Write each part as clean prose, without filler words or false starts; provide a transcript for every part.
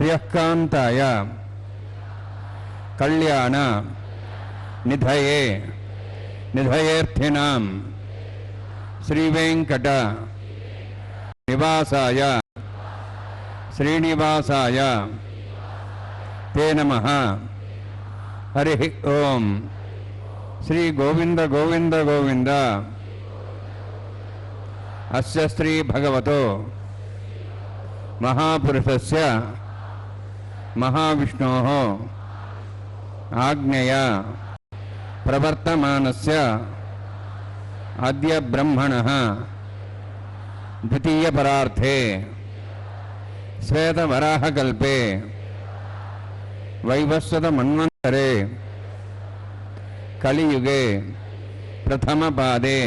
श्रियःकान्ताय कल्याण निधये निधयेऽर्थिनां श्रीवेंकट निवासाय श्रीनिवासाय ते नमः। हरि ओम। श्री गोविंद गोविंद गोविंद अस्य श्री भगवतो महापुरुषस्य महाविष्णोः आज्ञया प्रवर्तमानस्य अद्य ब्रह्मणः द्वितीय परार्थे श्वेतवराहकल्पे वैवस्वत मन्वन्तरे कलियुगे प्रथमपादे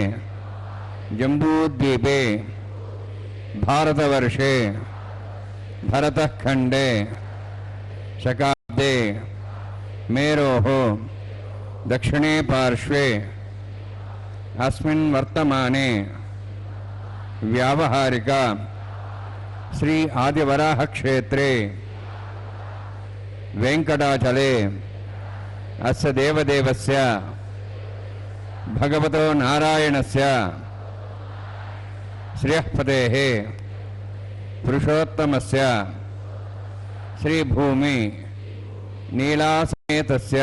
जम्बूद्वीपे भारतवर्षे भरतखण्डे शकाब्दे मेरोः दक्षिणे पार्श्वे अस्मिन् वर्तमाने व्यावहारिक श्री आदिवराह क्षेत्रे वेंकटाचले अस्य देवदेवस्य भगवतो नारायणस्य श्रियःपतेः पुरुषोत्तमस्य श्री भूमि नीलासमेतस्य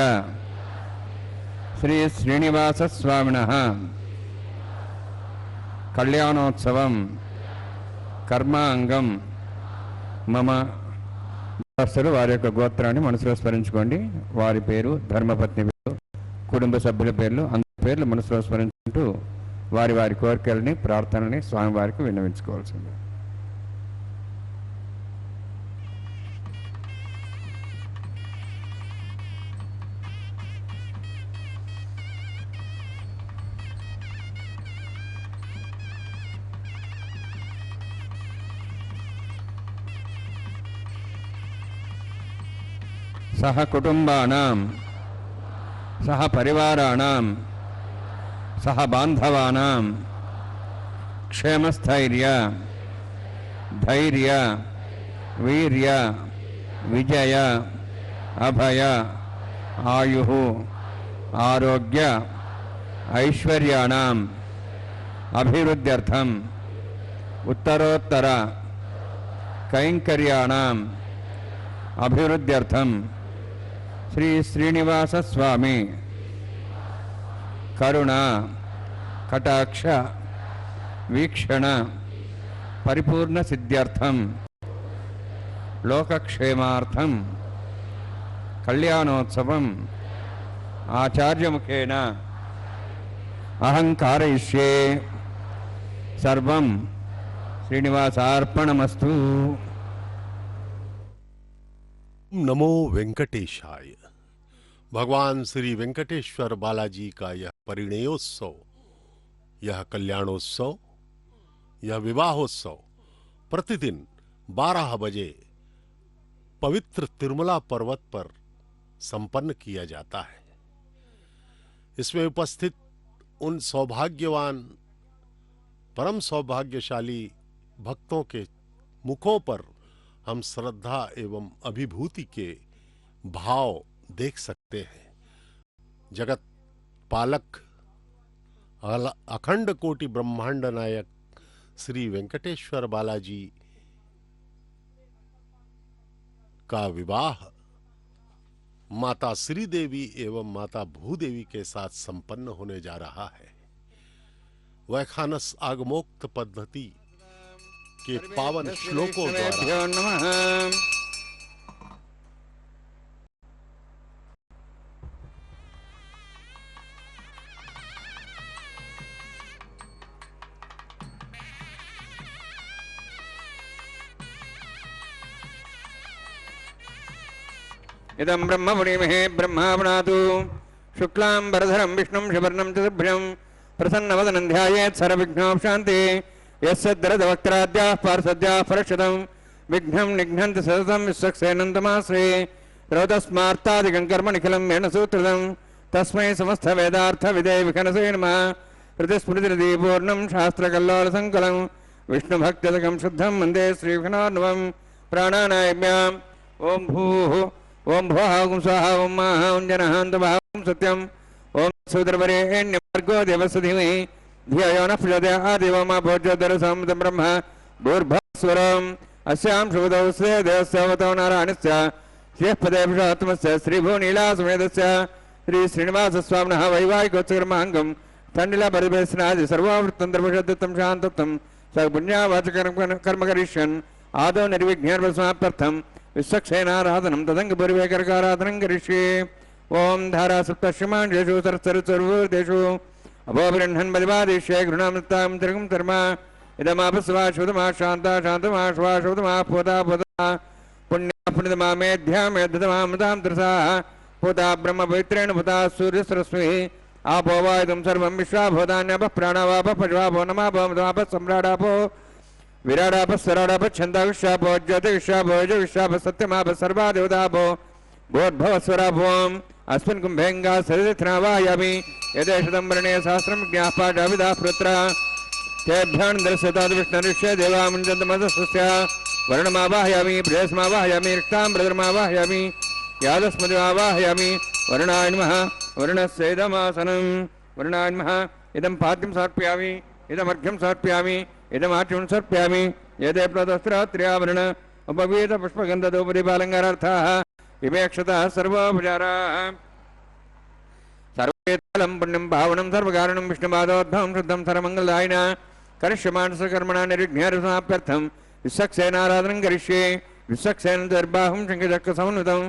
श्री श्रीनिवास स्वामिनः कल्याणोत्सवं कर्मांगं मम దర్శలు వారి యొక్క గోత్రాన్ని మనసులో స్మరించుకోండి. వారి పేరు, ధర్మపత్ని పేరు, కుటుంబ సభ్యుల పేర్లు, అందరి పేర్లు మనసులో స్మరించుకుంటూ వారి వారి కోరికల్ని ప్రార్థనని స్వామివారికి విన్నవించుకోవాల్సింది. सह कुटुंबानां सह परिवाराणां सह बांधवानां क्षेमस्थैर्य धैर्य वीर्य विजय अभय आयुः आरोग्य ऐश्वर्याणां अभिवृद्ध्यर्थं उत्तरोत्तर कैंकर्याणां अभिवृद्ध्यर्थं श्री श्रीनिवास स्वामी करुणा कटाक्ष वीक्षण परिपूर्ण सिद्ध्यर्थं लोकक्षेमार्थं कल्याणोत्सवम् आचार्यमुखेन अहं कारयिष्ये। सर्वं श्रीनिवासार्पणमस्तु। नमो वेंकटेशाय। भगवान श्री वेंकटेश्वर बालाजी का यह परिणयोत्सव, यह कल्याणोत्सव, यह विवाहोत्सव प्रतिदिन 12 बजे पवित्र तिरुमला पर्वत पर संपन्न किया जाता है। इसमें उपस्थित उन सौभाग्यवान परम सौभाग्यशाली भक्तों के मुखों पर हम श्रद्धा एवं अभिभूति के भाव देख सकते हैं। जगत पालक अखंड कोटि ब्रह्मांड नायक श्री वेंकटेश्वर बालाजी का विवाह माता श्रीदेवी एवं माता भूदेवी के साथ संपन्न होने जा रहा है। वैखानस आगमोक्त पद्धति के पावन श्लोकों द्वारा इदं ब्रह्म पुरीमहे ब्रह्मावनातु शुक्लांबरधरं विष्णुं शवर्णं चतुर्भुजं प्रसन्नवदनं ध्यायेत् सर्वविघ्नोपशान्ति। यस्य दरदवक्त्राद्याः पार्षद्याः परक्षतं विघ्नं निघ्नन्ति सततं विश्वक्सेनन्तमाश्रे रौतस्मार्तादिकं कर्म निखिलं येन सूत्रितं तस्मै समस्तवेदार्थविदे विखनसे नमः। प्रतिस्मृतिर्दीपूर्णं शास्त्रकल्लोलसङ्कलं विष्णुभक्त्यदकं शुद्धं वन्दे श्रीविघ्नोर्नवं। प्राणानायम्यां ओम भूः ओम भुवः ओम स्वः ओम महः ओम जनः ओम तपः ओम सत्यम ओम सूत्रवरेण्यमार्गो देवस्य धीमहि धियो यो नः प्रचोदयात् देवो मा भोज्योदरसं ब्रह्म भूर्भुवस्वरम् अस्यां शुभदौ देवस्यावतौ नारायणस्य श्रीपदेभ्यात्मस्य श्रीभुवनीलासमेतस्य श्री श्रीनिवासस्वामिनः वैवाहिकोत्सवकर्माङ्गं तण्डिला परिवेशनादि सर्वावृत्तन्तर्भुषद्दत्तं शान्तत्वं सर्वपुण्यावाचकर्म करिष्यन् आदौ निर्विघ्नेर्वसमाप्त्यर्थं विश्वक्षेनाराधनं तदङ्गपूर्वेकरकाराधनं करिष्ये ओम धारा सप्तश्यमाण्डेषु सरसर्वदेषु अभोबृह्णन् बलिवादिष्ये गृणामृतां त्रिगुं धर्मा इदमापस्वा शुद्धमा शान्ता शान्तमा श्वा शुद्धमा पोता पोता पुण्या पुण्यतमा मेध्या मेध्यतमामृतां त्रसा पोता ब्रह्म पवित्रेण पुता सूर्य सरस्वती आपो वा इदं सर्वं विश्वा भूतान्यपः प्राणावापः पशवापो नमापो मदमापः सम्राडापो विराडापः स्वराडापः छन्दाविश्वापो ज्योतिविश्वापो यजुविश्वापः सत्यमापः सर्वा देवतापो भोर्भवस्वराभोम अस्मिन् कुम्भेङ्गा सरिथनावायामि यदेशतं वर्णे सहस्रं ज्ञापाठाविदा पुत्र तेभ्यां दर्शयताद् विष्णुर्ष्य देवामुञ्जन्तमदस्स्य वर्णमावाहयामि प्रेयस्मावाहयामि रक्ताम्बरमावाहयामि यादस्मदिमावाहयामि वर्णाय नमः वर्णस्य इदमासनं वर्णाय नमः इदं पाद्यं समर्पयामि इदमर्घ्यं समर्पयामि इदमाच्यं समर्पयामि यदे प्रदस्त्रात्र्यावरण उपवीतपुष्पगन्धधूपदीपालङ्कारार्थाः विवेक्षतः सर्वोपचाराः सर्वेतलं पुण्यं पावनं सर्वकारणं विष्णुपादोद्भवं शुद्धं सर्वमङ्गलदायिना करिष्यमाणसकर्मणा निर्विघ्नेर्समाप्त्यर्थं विश्वक्सेनाराधनं करिष्ये विश्वक्सेन दर्बाहुं शङ्खचक्रसमन्वितं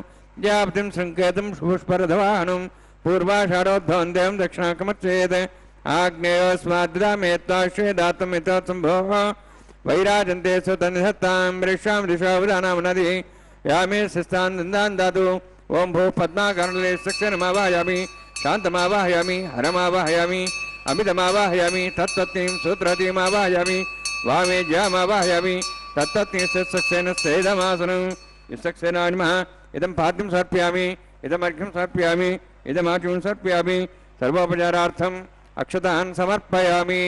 ज्याप्तिं सङ्केतं पुष्परथवाहनं पूर्वाषाढोद्भवं देवं दक्षिणाकमच्चेत् आग्नेयोस्माद्दामेत्ताश्वेदात्तमितोत्सम्भोः वैराजन्ते स्वतन्निधत्तां वृक्षां दिशावदानामनदि यामे शिस्तान् दन्दान् दातु ओम भू पद्माकर्णले सक्षरमावाहयामि शान्तमावाहयामि हरमावाहयामि अमितमावाहयामि तत्पत्नीं सूत्रतीमावाहयामि वामे ज्यामावाहयामि तत्पत्नी सक्षेन सेदमासनं सक्षेनाय नमः इदं पाद्यं समर्पयामि इदमर्घ्यं समर्पयामि इदमाच्यं समर्पयामि सर्वोपचारार्थम् अक्षतान् समर्पयामि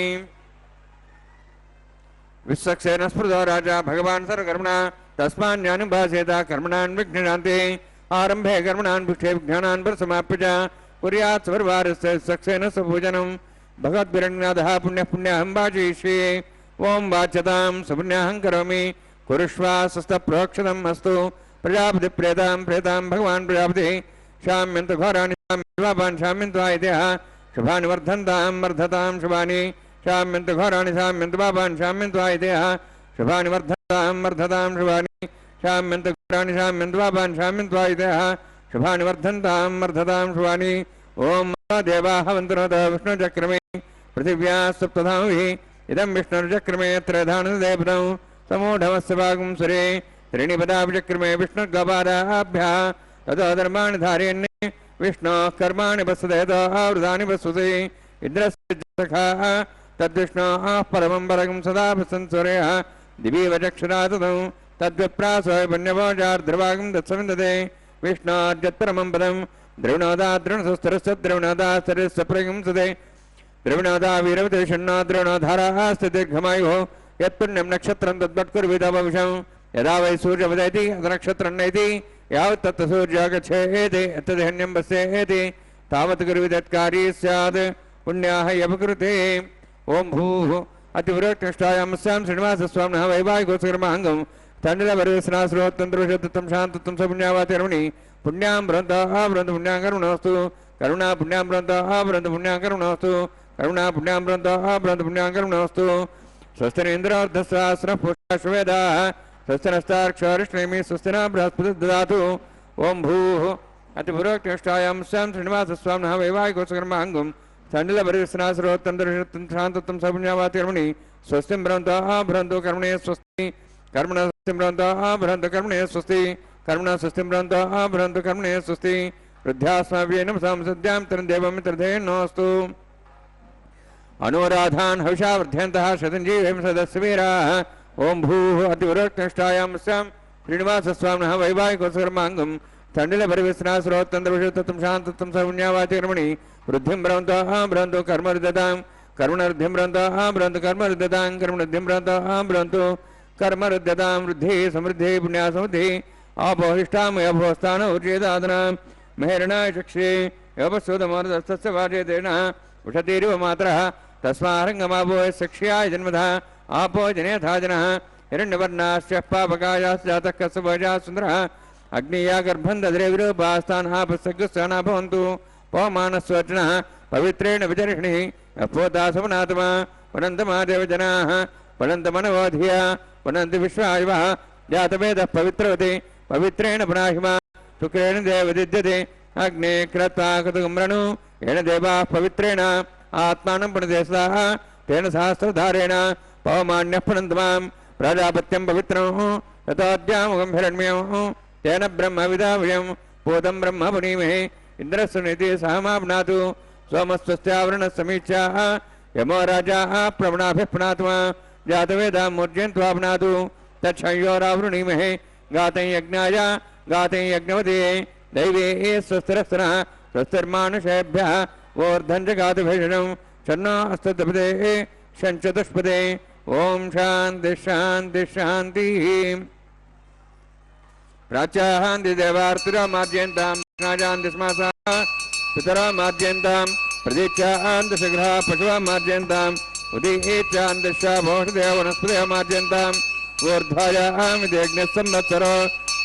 विश्वक्सेन स्मृतो राजा भगवान् सर्वकर्मणा तस्मान्यानुभासेता कर्मणान् विघ्नान्ते आरम्भे कर्मणान् पुष्टे विज्ञानान् परसमाप्य च कुर्यात् सर्वारस्य सक्सेन स्वपूजनं भगवद्भिरण्यनाथः पुण्यः पुण्याहं वाचयिष्ये ओम वाच्यतां सुपुण्याहं करोमि कुरुष्वा स्वस्तप्रोक्षतम् अस्तु प्रजापति प्रेतां प्रेतां भगवान् प्रजापतिः शाम्यन्तु घोराणि शाम्यन्त्वापान् शाम्यन्त्वायितयः शुभानि वर्धन्तां वर्धतां शुभानि शाम्यन्तु घोराणि शाम्यन्त्वापान् शाम्यन्त्वायितयः शुभानि वर्धतां वर्धतां शुभानि शाम्यन्तु घोराणि शाम्यन्त्वापान् शाम्यन्त्वायितयः शुभानि वर्धन्तां वर्धतां शुभानि ओम देवाः वन्तुनोतः विष्णुचक्रमे पृथिव्याः सप्तधामभिः इदं विष्णुर्चक्रमे त्रयधानदेवतौ समूढमस्य भागं सुरे त्रीणि पदाभिचक्रमे विष्णुर्गपादाभ्यः ततो धर्माणि धारयन्ने विष्णोः कर्माणि पश्यते आवृतानि पश्यते इन्द्रस्य सखाः तद्विष्णोः परमं परगं सदा पश्यन् सूर्यः दिवीव चक्षुरा ततौ तद्विप्रासो पुण्यभोजार्ध्रभागं तत्सविन्दते विष्णोर्यत्परमं पदं द्रविणोदा द्रोणसुस्तरस्य द्रविणोदा सरस्य प्रगंसते द्रविणोदा वीरवते षण्णो द्रोणोधाराः दीर्घमायुः यत्पुण्यं नक्षत्रं तद्वत्कुर्विदभविषं यदा वै सूर्यमुदयति नक्षत्रं नयति यावत् तत् सूर्यः गच्छेत् तद्धन्यं पश्येत् तावत् कुर्विदत्कारी स्यात् पुण्याः यपकृते ओम भूः अतिवृष्टायामस्यां श्रीनिवासस्वामिनः वैवाहिकोत्सवकर्माङ्गं तण्डिलपरिवेशनाश्रोत्तन्त्रविशुद्धं शान्तत्वं सपुण्यावातिरमणि पुण्यां ब्रन्थः ब्रन्थ पुण्यां करुणोऽस्तु करुणा पुण्यां ब्रन्थः ब्रन्थ पुण्यां करुणोऽस्तु करुणा पुण्यां ब्रन्थः ब्रन्थ पुण्यां करुणोऽस्तु स्वस्तिरेन्द्रार्धसहस्रः पुष्पश्वेदाः स्वस्तिरस्तार्क्षरिष्णेमि स्वस्तिना बृहस्पति ददातु ओम भूः अतिपूर्वक्निष्ठायां स्यां श्रीनिवासस्वामिनः वैवाहिकोत्सवकर्माङ्गं तण्डिलपरिवेशनाश्रोत्तन्त्रविशुद्धं शान्तत्वं सपुण्यावातिरमणि स्वस्तिं ब्रन्थः ब्रन्थो कर्मणे स्वस्ति कर्मणा स्वस्तिं ब्रन्थः ब्रन्थ कर्मणे स्वस्ति कर्मणा स्वस्तिं ब्रन्थः ब्रन्थ कर्मणे स्वस्ति वृद्ध्यास्माभिः संसद्यां तरन्देवमित्रधेनोऽस्तु अनुराधान् हविषा वर्धयन्तः शतञ्जीवं सदस्य वीराः ओम भूः अतिवृष्टायां स्यां श्रीनिवासस्वामिनः वैवाहिकोत्सवकर्माङ्गं तण्डिलपरिवेशनाश्रोत्तन्त्रविशुद्धं शान्तत्वं सपुण्यावातिरमणि वृद्धिं ब्रवन्तः ब्रवन्तु कर्मरुद्धतां कर्मणवृद्धिं ब्रवन्तः ब्रवन्तु कर्मरुद्धतां कर्मणवृद्धिं ब्रवन्तः ब्रवन्तु कर्मरुद्धतां वृद्धिः समृद्धिः पुण्या समृद्धिः आपोहिष्ठामय भोस्तान उच्चेदादना मेहरणाय चक्षे योपस्वदमोरदस्तस्य वाजेतेन उषतीरिव मातरः तस्मारङ्गमापोय सक्ष्याय जन्मधा आपो जनेथा जनः हिरण्यवर्णाश्च पापकायाश्च जातः कस्यभोजा सुन्दरः अग्निया गर्भं दद्रे विरूपास्तान् आपसग्रस्ताना भवन्तु पवमानस्वचनः पवित्रेण विचर्षणिः अपोता समनात्मा पुनन्तमादेव जनाः पुनन्तमनवोधिया पुनन्ति विश्वायुवः जातवेदः पवित्रवति पवित्रेण पुनाहिमा शुक्रेण देवदिद्यते अग्ने कृत्वा कृतगुम्रणु येन देवाः पवित्रेण आत्मानं पुनते स्वाहा तेन सहस्रधारेण पवमान्यः पुनन्तमां प्रजापत्यं पवित्रं ततोऽद्यामुखं हिरण्मयं तेन ब्रह्मविदावयं पूतं ब्रह्म पुनीमहे इन्द्रस्य नीति सहमाप्नातु सोमस्वस्यावरणः समीक्षाः यमो राजाः प्रवणाभिः पुनात्मा जातवेदां मूर्जयन्त्वाप्नातु तच्छयोरावृणीमहे गातं यज्ञाय गातं यज्ञवते दैवे स्वस्तिरस्तिनः स्वस्तिर्मानुषेभ्यः ऊर्ध्वं च गातुभीषणं शन्नो अस्तुतपदे शञ्चतुष्पदे ओम शांति शांति शांतिः प्राच्यान्ति देवार्तिरामाद्यन्तां कृष्णाजान्ति स्मासाः पितरामाद्यन्तां प्रदीच्यान्ति शीघ्रः पशुवामाद्यन्ताम् उदीच्यान्ति शाभोषदेव वनस्पतिमाद्यन्ताम् ऊर्ध्वायामिदेग्नः संवत्सरो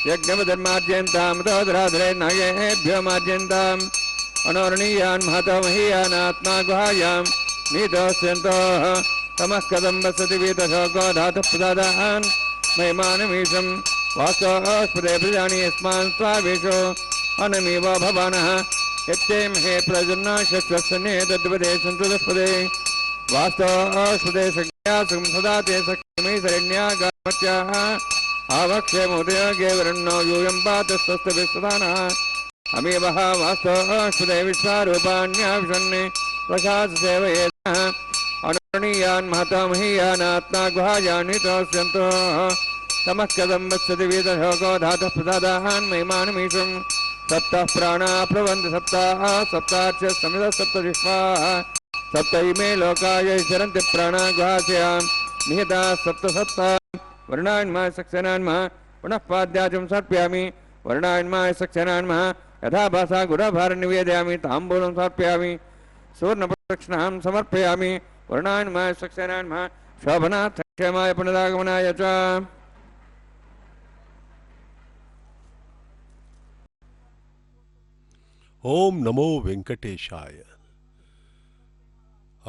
यज्ञवधर्माद्यन्तां तोदराधरे नागेभ्योमाद्यन्ताम् अनोरणीयान् महतो महीयानात्मा गुहायां नीतोऽस्यन्तोः तमः कदं वसति वीतशोको धातुः प्रदादान् महिमानमीशं वास्तवस्पदे प्रजानि यस्मान् स्वावेशो अनमीव भवानः यच्चेमहे प्रजन्ना शस्वस्सन्ने तद्वदे सन्तुदस्पदे वास्तवस्पदे सज्ञासुं सदा ते सख्यमे शरण्या गामत्याः आवक्षेमोदयोगे वरण्णो यूयं पात स्वस्तभिस्वदानः अमीवः वास्तवस्पदे विश्वारूपाण्याविशन्ने प्रकाशसेवयेतः अनरणीयान् महतो महीयानात्मा गुहायान्वितोऽस्यन्तोः तमः कदं वत्सति वीतशोको धातुः प्रसादान् महिमानमीशं सप्तः प्राणा प्लवन्ति सप्ताः सप्ताच्च समितः सप्तजिह्वाः सप्त इमे लोकाय चरन्ति प्राणा गुहास्यां निहिताः सप्तसप्ताः वर्णान्माय सक्सेनान्मः पुनः पाद्याचं समर्पयामि वर्णान्माय सक्सेनान्मः यथा भासा गुडाभारं निवेदयामि ताम्बूलं समर्पयामि सुवर्णप्रदक्षिणां समर्पयामि वर्णान्माय सक्सेनान्मः शोभनाथ क्षेमाय पुनरागमनाय च ओम नमो वेंकटेशाय।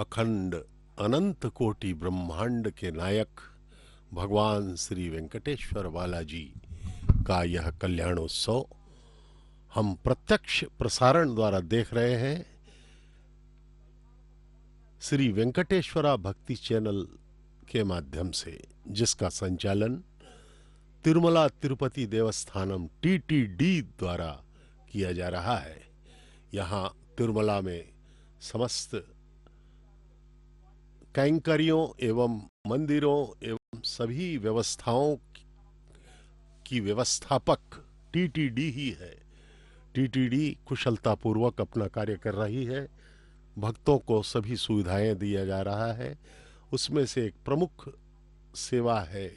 अखंड अनंत कोटि ब्रह्मांड के नायक भगवान श्री वेंकटेश्वर बालाजी का यह कल्याणोत्सव हम प्रत्यक्ष प्रसारण द्वारा देख रहे हैं। श्री वेंकटेश्वरा भक्ति चैनल के माध्यम से, जिसका संचालन तिरुमला तिरुपति देवस्थानम TTD द्वारा किया जा रहा है। यहाँ तिरुमला में समस्त कैंकरियों एवं मंदिरों एवं सभी व्यवस्थाओं की व्यवस्थापक TTD ही है। TTD कुशलतापूर्वक अपना कार्य कर रही है, भक्तों को सभी सुविधाएं दिया जा रहा है। उसमें से एक प्रमुख सेवा है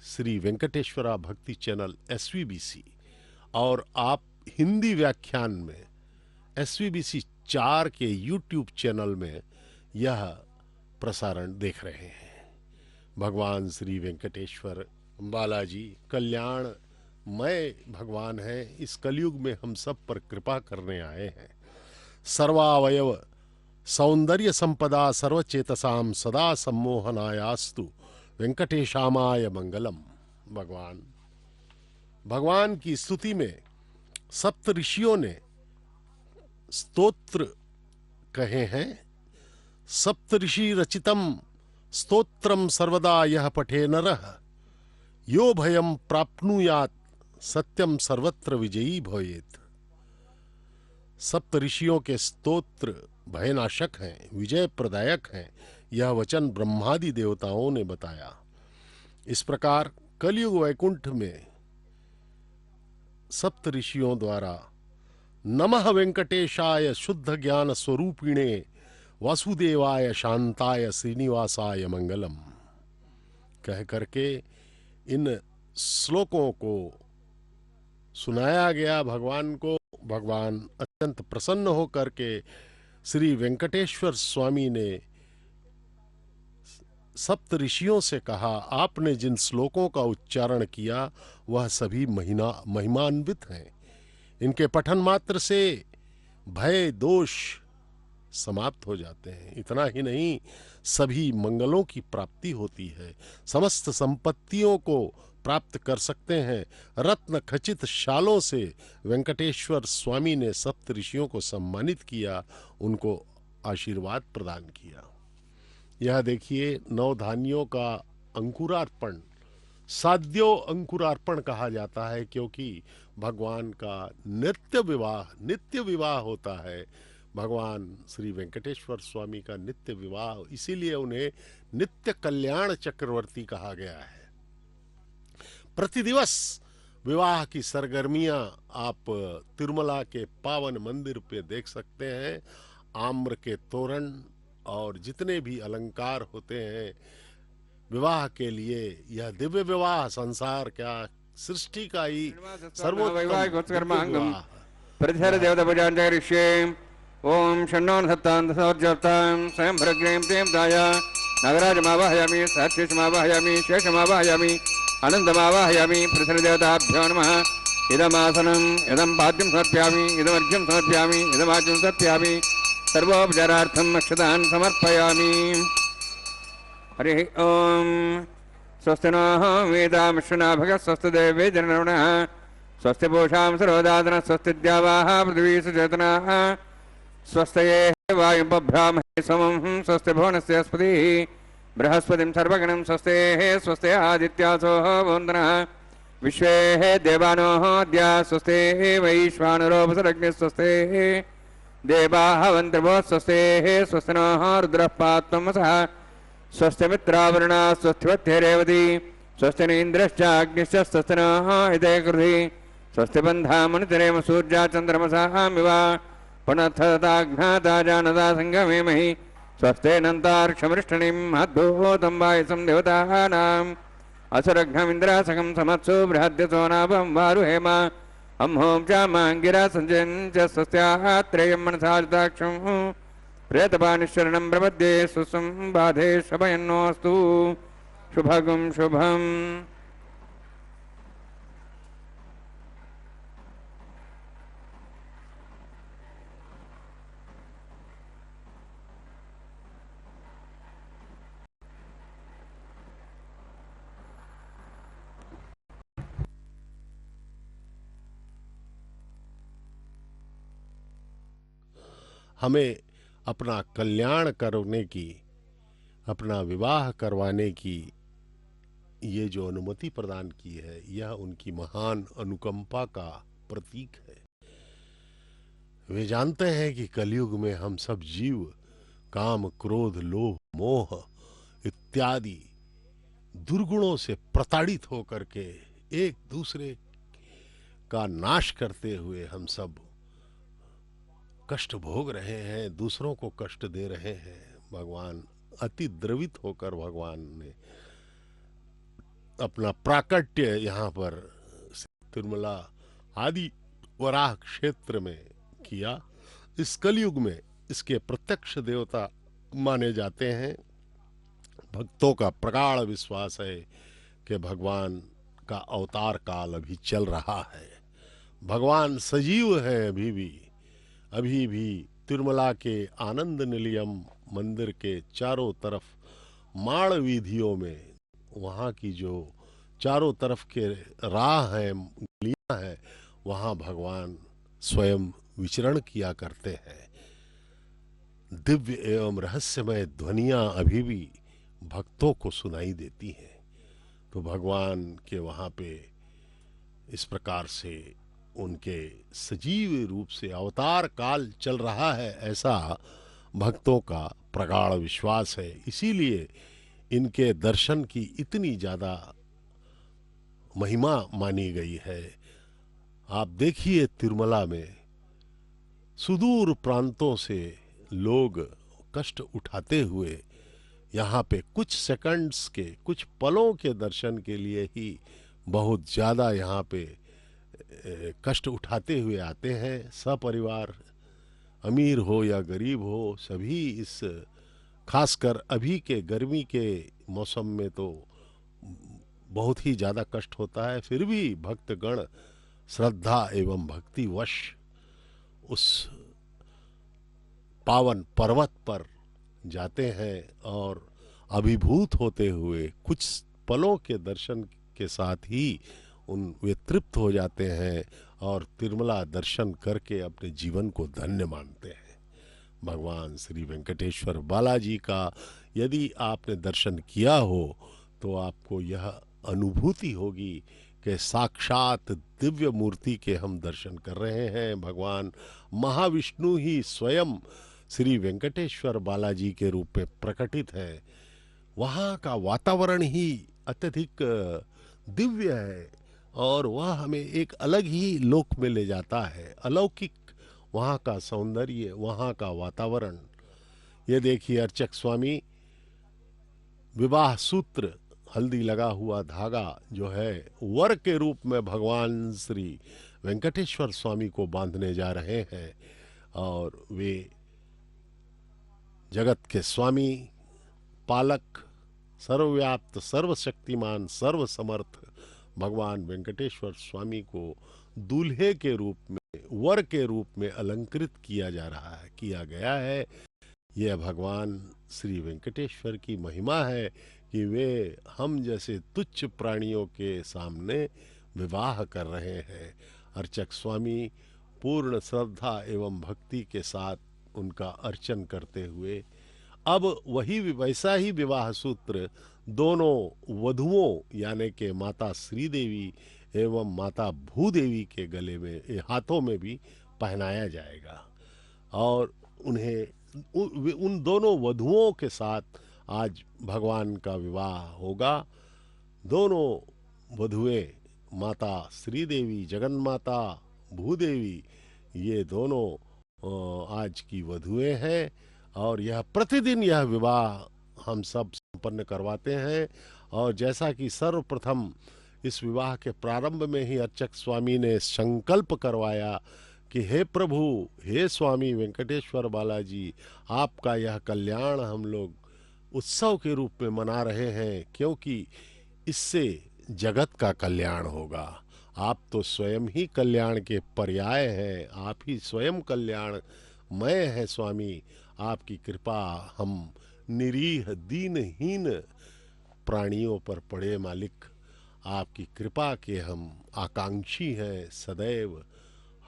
श्री वेंकटेश्वरा भक्ति चैनल SVBC, और आप हिंदी व्याख्यान में SVBC 4 के YouTube चैनल में यह प्रसारण देख रहे हैं। भगवान श्री वेंकटेश्वर बालाजी कल्याणमय भगवान है। इस कलयुग में हम सब पर कृपा करने आए हैं। सर्वावयव सौंदर्य संपदा सर्वचेतसाम सदा सम्मोहनायास्तु वेंकटेशामाय मंगलम। भगवान की स्तुति में सप्त ऋषियों ने स्तोत्र कहे हैं। सप्त ऋषि रचितम स्तोत्रम सर्वदा यह पठे नरः यो भयम प्राप्नुयात् सत्यम सर्वत्र विजयी भवेत्। सप्त ऋषियों के स्तोत्र भयनाशक हैं, विजय प्रदायक हैं। यह वचन ब्रह्मादि देवताओं ने बताया। इस प्रकार कलयुग वैकुंठ में सप्त ऋषियों द्वारा नमः वेंकटेशाय शुद्ध ज्ञान स्वरूपिणे वासुदेवाय शांताय श्रीनिवासाय मंगलम कह करके इन श्लोकों को सुनाया गया भगवान को। भगवान अत्यंत प्रसन्न होकर के श्री वेंकटेश्वर स्वामी ने सप्त ऋषियों से कहा, आपने जिन श्लोकों का उच्चारण किया वह सभी महिमान्वित हैं। इनके पठन मात्र से भय दोष समाप्त हो जाते हैं। इतना ही नहीं, सभी मंगलों की प्राप्ति होती है, समस्त संपत्तियों को प्राप्त कर सकते हैं। रत्न खचित शालों से वेंकटेश्वर स्वामी ने सप्त ऋषियों को सम्मानित किया, उनको आशीर्वाद प्रदान किया। यह देखिए, नवधान्यों का अंकुरार्पण साध्यो अंकुरार्पण कहा जाता है, क्योंकि भगवान का नित्य विवाह होता है। भगवान श्री वेंकटेश्वर स्वामी का नित्य विवाह, इसीलिए उन्हें नित्य कल्याण चक्रवर्ती कहा गया है। प्रतिदिवस विवाह की सरगर्मियां आप तिरुमला के पावन मंदिर पे देख सकते हैं। आम्र के तोरण और जितने भी अलंकार होते हैं विवाह के लिए, यह दिव्य विवाह संसार क्या सृष्टि का ही सर्वोत्तम विवाह। प्रतिहर देवता पूजां करिष्ये। ओम शन्नो सत्तां स्वयं भ्रग्रें देवताय नगराजमावाहयामि, सहस्रमावाहयामि, शेषमावाहयामि, आनन्दमावाहयामि। प्रतिहर देवताभ्यो नमः। इदमासनम् इदं पाद्यं समर्पयामि, इदमर्घ्यं समर्पयामि, इदमाज्यं समर्पयामि। सर्वोपचारार्थं अक्षतान् समर्पयामि। हरि ओम। स्वस्ति नः वेदामश्वनाभगः स्वस्ति देवे जननः स्वस्ति पूषां सर्वदातनः स्वस्ति द्यावाः पृथिवी सुचेतनाः स्वस्तये वायुपभ्रामहे समं स्वस्ति भुवनस्य अस्पतिः बृहस्पतिं सर्वगणं स्वस्तेः स्वस्ति आदित्यासो वन्दनः विश्वे देवानोः अद्य स्वस्तेः वैश्वानरोपसरग्निः स्वस्तेः देवाः वन्त्रभो स्वस्तेः स्वस्ति नः रुद्रः पात्मसः स्वस्ति मित्रावरुणा स्वस्ति रेवती स्वस्ति नीन्द्रश्च अग्निश्च स्वस्ति नः इते कृधि स्वस्ति बन्धा मनुतिरेम सूर्या चन्द्रमसामिव पुनः जानता सङ्गमे महि स्वस्ते नन्तार्क्षमृष्टनिं महद्भूतं वायुसं देवतानाम् असुरघ्नमिन्द्रासकं समत्सु बृहद्यसो नाभं वारुहेम अम्हों च माङ्गिरा सञ्जयन् च स्वस्याः त्रेयं मनसाजिताक्षं प्रेतपानिश्चरणं प्रपद्ये सुसंबाधे शभयन्नोऽस्तु शुभगं शुभम्। हमें अपना कल्याण करने की, अपना विवाह करवाने की ये जो अनुमति प्रदान की है, यह उनकी महान अनुकंपा का प्रतीक है। वे जानते हैं कि कलयुग में हम सब जीव काम, क्रोध, लोभ, मोह इत्यादि दुर्गुणों से प्रताड़ित होकर के एक दूसरे का नाश करते हुए हम सब कष्ट भोग रहे हैं, दूसरों को कष्ट दे रहे हैं। भगवान अति द्रवित होकर भगवान ने अपना प्राकट्य यहाँ पर तिरुमला आदि वराह क्षेत्र में किया। इस कलयुग में इसके प्रत्यक्ष देवता माने जाते हैं। भक्तों का प्रगाढ़ विश्वास है कि भगवान का अवतार काल अभी चल रहा है। भगवान सजीव है अभी भी तिरुमला के आनंद निलयम मंदिर के चारों तरफ माड़ वीधियों में, वहाँ की जो चारों तरफ के राह हैं, गलियां हैं, वहाँ भगवान स्वयं विचरण किया करते हैं। दिव्य एवं रहस्यमय ध्वनियाँ अभी भी भक्तों को सुनाई देती हैं। तो भगवान के वहाँ पे इस प्रकार से उनके सजीव रूप से अवतार काल चल रहा है, ऐसा भक्तों का प्रगाढ़ विश्वास है। इसीलिए इनके दर्शन की इतनी ज़्यादा महिमा मानी गई है। आप देखिए तिरुमला में सुदूर प्रांतों से लोग कष्ट उठाते हुए यहाँ पे कुछ सेकंड्स के, कुछ पलों के दर्शन के लिए ही बहुत ज़्यादा यहाँ पे कष्ट उठाते हुए आते हैं। सपरिवार, अमीर हो या गरीब हो, सभी इस खासकर अभी के गर्मी के मौसम में तो बहुत ही ज़्यादा कष्ट होता है। फिर भी भक्तगण श्रद्धा एवं भक्तिवश उस पावन पर्वत पर जाते हैं और अभिभूत होते हुए कुछ पलों के दर्शन के साथ ही वे तृप्त हो जाते हैं और तिरुमला दर्शन करके अपने जीवन को धन्य मानते हैं। भगवान श्री वेंकटेश्वर बालाजी का यदि आपने दर्शन किया हो तो आपको यह अनुभूति होगी कि साक्षात दिव्य मूर्ति के हम दर्शन कर रहे हैं। भगवान महाविष्णु ही स्वयं श्री वेंकटेश्वर बालाजी के रूप में प्रकटित है। वहाँ का वातावरण ही अत्यधिक दिव्य है और वह हमें एक अलग ही लोक में ले जाता है। अलौकिक वहाँ का सौंदर्य, वहाँ का वातावरण। ये देखिए अर्चक स्वामी विवाह सूत्र, हल्दी लगा हुआ धागा जो है वर के रूप में भगवान श्री वेंकटेश्वर स्वामी को बांधने जा रहे हैं और वे जगत के स्वामी, पालक, सर्वव्याप्त, सर्वशक्तिमान, सर्वसमर्थ भगवान वेंकटेश्वर स्वामी को दूल्हे के रूप में, वर के रूप में अलंकृत किया गया है। यह भगवान श्री वेंकटेश्वर की महिमा है कि वे हम जैसे तुच्छ प्राणियों के सामने विवाह कर रहे हैं। अर्चक स्वामी पूर्ण श्रद्धा एवं भक्ति के साथ उनका अर्चन करते हुए अब वैसा ही विवाह सूत्र दोनों वधुओं यानी कि माता श्रीदेवी एवं माता भूदेवी के गले में, हाथों में भी पहनाया जाएगा और उन दोनों वधुओं के साथ आज भगवान का विवाह होगा। दोनों वधुएं माता श्रीदेवी, जगन्माता भूदेवी, ये दोनों आज की वधुएं हैं और यह प्रतिदिन यह विवाह हम सब संपन्न करवाते हैं। और जैसा कि सर्वप्रथम इस विवाह के प्रारंभ में ही अर्चक स्वामी ने संकल्प करवाया कि हे प्रभु, हे स्वामी वेंकटेश्वर बालाजी, आपका यह कल्याण हम लोग उत्सव के रूप में मना रहे हैं क्योंकि इससे जगत का कल्याण होगा। आप तो स्वयं ही कल्याण के पर्याय हैं, आप ही स्वयं कल्याणमय हैं स्वामी। आपकी कृपा हम निरीह दीनहीन प्राणियों पर पड़े मालिक। आपकी कृपा के हम आकांक्षी हैं, सदैव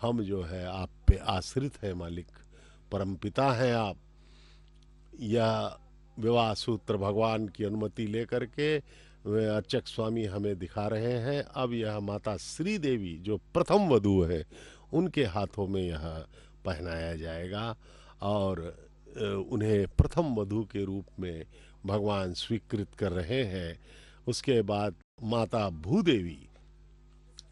हम जो है आप पे आश्रित है मालिक, परमपिता हैं आप। यह विवाह सूत्र भगवान की अनुमति लेकर के वे अर्चक स्वामी हमें दिखा रहे हैं। अब यह माता श्रीदेवी जो प्रथम वधू है उनके हाथों में यह पहनाया जाएगा और उन्हें प्रथम वधू के रूप में भगवान स्वीकृत कर रहे हैं। उसके बाद माता भूदेवी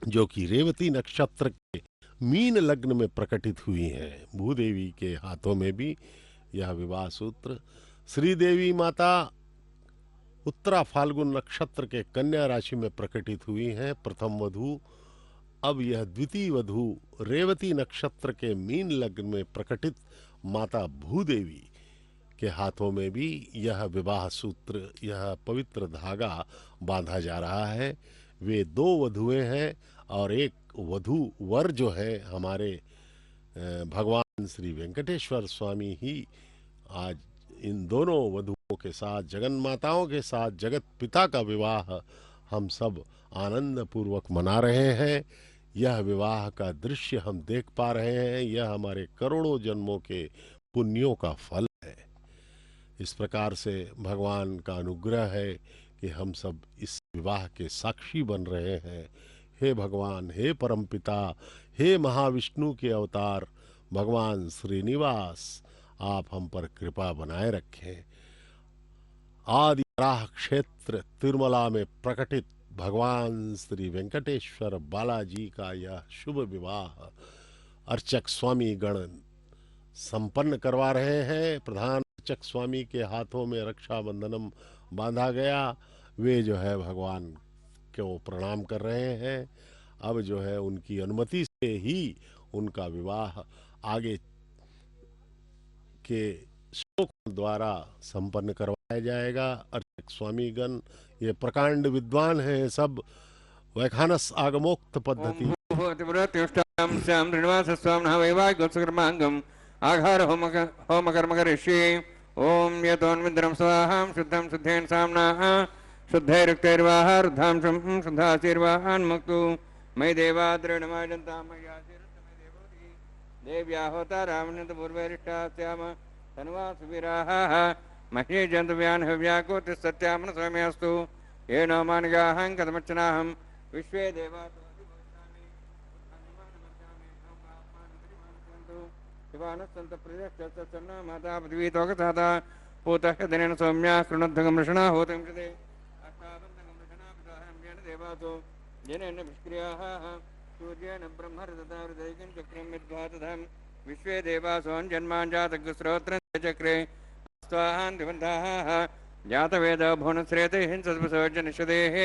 जो कि रेवती नक्षत्र के मीन लग्न में प्रकटित हुई हैं, भूदेवी के हाथों में भी यह विवाह सूत्र। श्रीदेवी माता उत्तरा फाल्गुन नक्षत्र के कन्या राशि में प्रकटित हुई हैं, प्रथम वधू। अब यह द्वितीय वधू रेवती नक्षत्र के मीन लग्न में प्रकटित माता भूदेवी के हाथों में भी यह विवाह सूत्र, यह पवित्र धागा बांधा जा रहा है। वे दो वधुएं हैं और एक वधू वर जो है हमारे भगवान श्री वेंकटेश्वर स्वामी ही आज इन दोनों वधुओं के साथ, जगन्माताओं के साथ जगत पिता का विवाह हम सब आनंद पूर्वक मना रहे हैं। यह विवाह का दृश्य हम देख पा रहे हैं, यह हमारे करोड़ों जन्मों के पुण्यों का फल है। इस प्रकार से भगवान का अनुग्रह है कि हम सब इस विवाह के साक्षी बन रहे हैं। हे भगवान, हे परमपिता, हे महाविष्णु के अवतार भगवान श्रीनिवास, आप हम पर कृपा बनाए रखें। आदि वराह क्षेत्र तिरुमला में प्रकटित भगवान श्री वेंकटेश्वर बालाजी का यह शुभ विवाह अर्चक स्वामी गण संपन्न करवा रहे हैं। प्रधान अर्चक स्वामी के हाथों में रक्षाबंधनम बांधा गया, वे जो है भगवान को प्रणाम कर रहे हैं। अब जो है उनकी अनुमति से ही उनका विवाह आगे के श्लोक द्वारा संपन्न करवाया जाएगा। अर्चक स्वामीगण ये प्रकांड विद्वान हैं, सब वैखानस आगमोक्त पद्धति आघार होम कर्म करिष्ये। ओम यतोन्मिद्रं स्वाहां शुद्धं शुद्धेन साम्ना शुद्धैरुक्तैर्वाह रुद्धांशं शुद्धाशीर्वाहान्मुक्तु मयि देवाद्रेणमाजन्तां मय्याशीर्षमे देवोति देव्या होता रामनन्दपूर्वैरिष्टास्याम तन्वा सुवीराः मह्ये जन्तव्यान् हव्याकोति सत्यामन स्वयमेऽस्तु येन मानगाहं कथमर्चनाहं विश्वे देवाः शिवानस्सन्त प्रजश्चन्न माता पृथ्वी तोकसाता पूतः दिनेन सौम्या कृणद्धगं रषणा होतं कृते अष्टाबन्धगं रषणा पिताहं येन देवासो येनेन निष्क्रियाः सूर्येण ब्रह्मरदता हृदयकं चक्रं यद्भातधं विश्वे देवासोऽन्जन्माञ्जातग्स्रोत्रं चक्रे स्वाहान् दिवन्ताः जातवेद भुवनश्रेते हिंसस्पसोज्जनिषदेः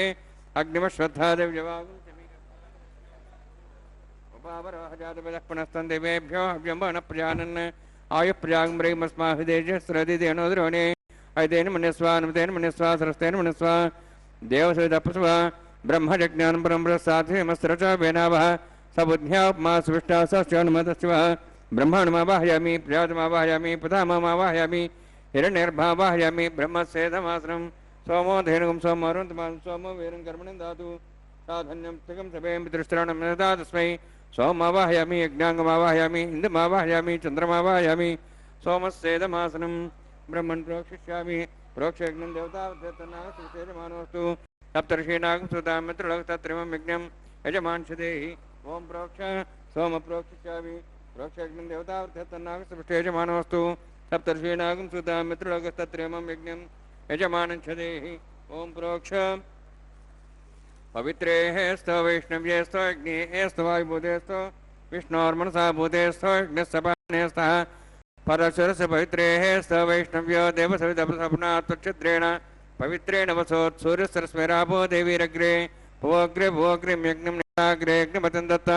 अग्निमश्वत्था दिव्यवागुं पुनस्तन देवेभ्यो हव्यं प्रजानन् आयुः प्रजाग्मस्माभिदेजस्रदिदेनोद्रोणे ऐतेन मन्यस्वानुतेन मन्यस्वा सरस्तेन मन्यस्वा देवसविदपस्वा ब्रह्मजज्ञानं परम्परसाध्वमस्रच वेनावः सबुद्ध्यापमा सुविष्टा सश्चनुमतस्व ब्रह्माण्डमावाहयामि प्रजातमावाहयामि पितामहमावाहयामि हिरण्यर्भावाहयामि ब्रह्मस्येदमासनं सोमो धेनुगं सोमरुन्तमां सोमो वीरं कर्मणं दातु साधन्यं तिकं सभें पितृष्टरणं नदा तस्मै सोमवाहयामि यज्ञांगमावाहयामि इंद्रमावाहयामि चंद्रमावाहयामि सोमस्येदमासनं ब्रह्मन् प्रोक्षिष्यामि प्रोक्षयज्ञं देवतावधेतनास्तु सप्तर्षीणागं सुतां मित्रलोकतत्रिमं यज्ञं यजमानशदेहि ओम प्रोक्ष सोम प्रोक्षिष्यामि प्रोक्षयज्ञं देवतावधेतनास्तु यजमानोऽस्तु सप्तर्षीणागं सुतां मित्रलोकतत्रिमं यज्ञं यजमानशदेहि ओम प्रोक्ष पवित्रेः स्तो वैष्णव्येस्तो अग्नेस्तो वायुभूतेस्तो विष्णोर्मनसा भूतेस्तो अग्निस्सपानेस्तः परशुरस्य पवित्रेः स्तो वैष्णव्यो देवसविदपसपना त्वच्छिद्रेण पवित्रेण वसोत् सूर्यसरस्वैरापो देवीरग्रे भुवोग्रे यज्ञं निराग्रे अग्निपतं दत्त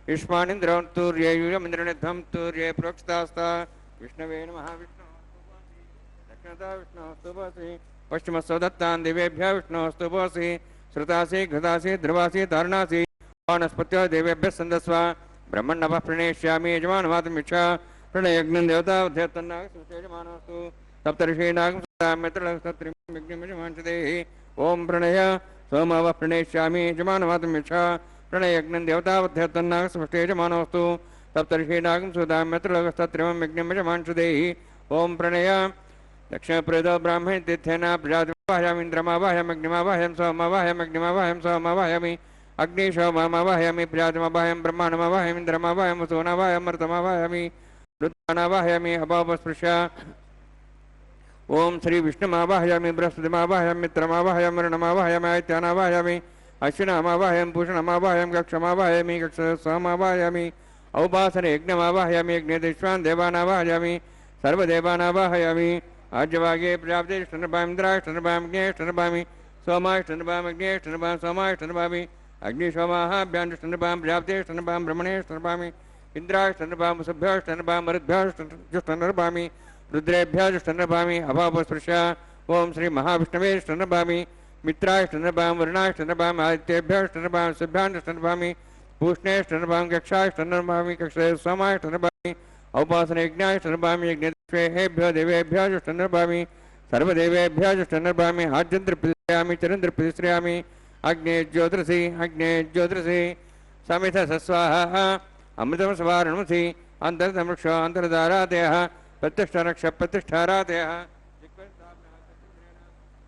युष्मानिन्द्रो तूर्ये यूयमिन्द्रनिध्वं तूर्ये प्रोक्षितास्ता विष्णवे नमः दक्षिणता विष्णोस्तुभोऽसि पश्चिमस्व दत्तान् दिवेभ्यः विष्णोस्तुभोऽसि श्रुतासि घृतासि ध्रुवासि तारणासि वानस्पत्यो देवेभ्यः सन्दस्व ब्रह्मण्डपः प्रणेष्यामि यजमानमातमिच्छा प्रणयज्ञं देवतावधेतन्नागसुषेजमानोऽस्तु सप्तर्षीणागं सुतामित्रलक्षत्रिं यज्ञं यजमानशदेहि ओम प्रणय सोमवः प्रणेष्यामि यजमानमातमिच्छा प्रणयज्ञं देवतावधेतन्नागसुषेजमानोऽस्तु सप्तर्षीणागं सुतामित्रलक्षत्रिं यज्ञं यजमानशदेहि ओम प्रणय दक्षिणप्रदो ब्राह्मण तीर्थेन प्रजातिमावाहयामि इन्द्रमावाहयामि अग्निमावाहयामि सोममावाहयामि अग्निमावाहयामि सोममावाहयामि अग्निशोममावाहयामि प्रजातिमावाहयामि ब्रह्माण्डमावाहयामि इन्द्रमावाहयामि वसुनावाहयामि अमृतमावाहयामि रुद्रानावाहयामि अभावस्पृश्य ओम श्री विष्णुमावाहयामि बृहस्पतिमावाहयामि मित्रमावाहयामि वरुणमावाहयामि आदित्यानावाहयामि अश्विनामावाहयामि पूषणमावाहयामि कक्षमावाहयामि कक्षसमावाहयामि औपासने यज्ञमावाहयामि यज्ञेश्वान् देवानावाहयामि सर्वदेवानावाहयामि आज्यवागे प्रजापतिष्ठनपामिन्द्राष्टनपामग्नेष्टनपामि सोमाष्टनपामग्नेष्टनपामि सोमाष्टनपामि अग्निशोमाहाभ्याण्डष्टनपां प्रजापतिष्ठनपां ब्रह्मणेष्टनपामि इन्द्राष्टनपां सुभ्योष्टनपां मरुद्भ्योष्टनपामि रुद्रेभ्योष्टनपामि अभावस्पृश्य ओम श्री महाविष्णवेष्टनपामि मित्राष्टनपां वरुणाष्टनपां आदित्येभ्योष्टनपां सुभ्याण्डष्टनपामि पूष्णेष्टनपां कक्षाष्टनपामि कक्षे सोमाष्टनपामि औपासने यज्ञाष्टनपामि यज्ञेभ्यो देवेभ्यो जुष्टनपामि सर्वदेवेभ्यो जुष्टनपामि आद्यन्त्र प्रतिश्रयामि चरन्द्र प्रतिश्रयामि अग्ने ज्योतिषि समिथ सस्वाहा अमृतम स्वारणमसि अंतरतमृक्ष अंतरधारादयः प्रतिष्ठारक्ष प्रतिष्ठारादयः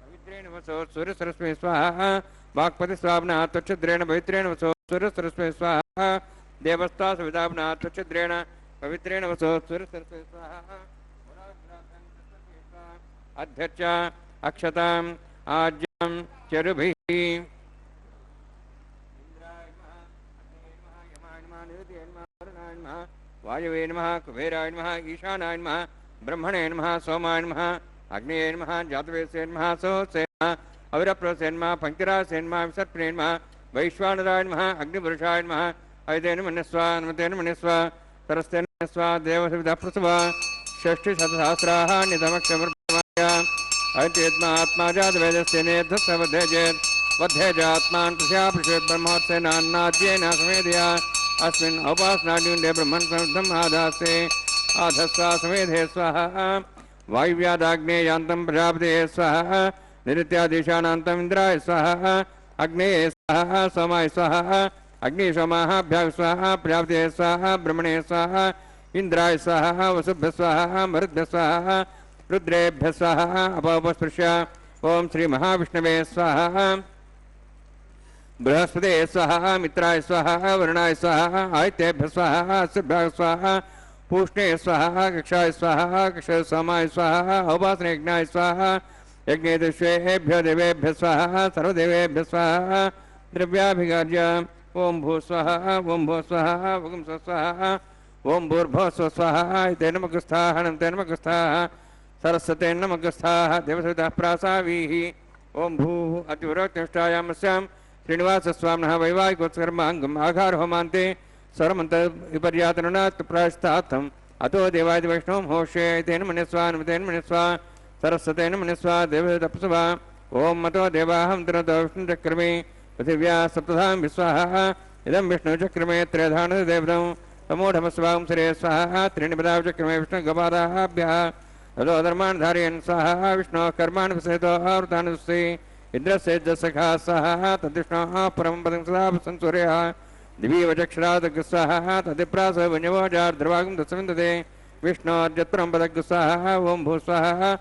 पवित्रेण वसो सूर्यसरस्वती स्वाहा वाक्पति स्वाप्नः त्वच्छिद्रेण पवित्रेण वसो सूर्यसरस्वती स्वाहा देवस्ता सविदाप्नः त्वच्छिद्रेण पवित्रेण वसो सूर्यसरस्वती स्वाहा अध्यक्ष अक्षताम् आज्यं चरुभिः वायवे नमः कुबेराय नमः ईशानाय नमः ब्रह्मणे नमः सोमाय नमः अग्नये नमः जातवेदसे नमः सोसे नमः अविरप्रसे नमः पंक्तिरासे नमः विसर्पणे नमः वैश्वानराय नमः अग्निपुरुषाय नमः ऐतेन मन्यस्वा नमतेन मन्यस्वा सरस्तेन मन्यस्वा देवसविता प्रसवा षष्टिशतसहस्राः निधमक्षमर्पमाय ऐतेत्मात्मा जातवेदस्य नेद्धस्वद्धेजेत् वद्धेजात्मान् प्रस्यापृषेत् ब्रह्मोत्सेनान्नाद्येन समेधया अस्मिन् औपासनाड्युण्डे ब्रह्मन् समृद्धम् आधास्ते आधस्वा समेधे स्वाहा वायुव्यादाग्नेयान्तं प्रजापते स्वाहा निरित्यादिशानान्तम् इन्द्राय स्वाहा अग्नेये स्वाहा सोमाय स्वाहा अग्निशोमाभ्यां स्वाहा प्रजापते स्वाहा ब्रह्मणे स्वाहा इंद्राय स्वाहा वसुभ्य स्वाहा मरुद्भ्य स्वाहा रुद्रेभ्य स्वाहा अपस्पृश्य ओम श्री महाविष्णवे स्वाहा बृहस्पते स्वाहा मित्राय स्वाहा वरुणाय स्वाहा आदित्येभ्य स्वाहा अस्भ्य स्वाहा पूष्णे स्वाहा कक्षाय स्वाहा कक्ष सोमाय स्वाहा औपासनेज्ञाय स्वाहा यज्ञेभ्यो देवेभ्य स्वाहा सर्वदेवेभ्य स्वाहा द्रव्याभिगार्य ओम भू स्वाहा ओम भू स्वाहा ओम स्वाहा ओम भूर्भुवः स्वाहा तेन नमस्काः तेन नमस्काः सरस्वते नमस्काः देवसवितः प्रासावीः ओम भू अतिवरोक्तिष्ठायामस्यां श्रीनिवासस्वामिनः वैवाहिकोत्सर्माङ्गम् आघारहोमान्ते स्वरमन्तविपर्यातनुनात् प्रायश्चात्थम् अतो देवादि वैष्णवं होष्ये तेन मन्यस्वा तेन मन्यस्वा सरस्वतेन मन्यस्वा देवसवितः ओम मतो देवाहं तनतो विष्णुचक्रमे पृथिव्या सप्तधां विस्वाहा इदं विष्णुचक्रमे त्रयधानदेवतं तमोढमस्वां सरे स्वाहा त्रीणि पदाचक्रमे विष्णुगपादाभ्यः ततो धर्मान् धारयन् स्वाहा विष्णोः कर्माणि विसहितो आवृतानुस्ते इन्द्रस्य जसखा स्वाहा तद्विष्णोः परमं पदं सदा संसूर्यः दिवीवचक्षरादग् स्वाहा तदिप्रासवन्यवोजार्द्रवागं तस्मिन्दते विष्णोर्जत्परं पदग् स्वाहा ओं भू स्वाहा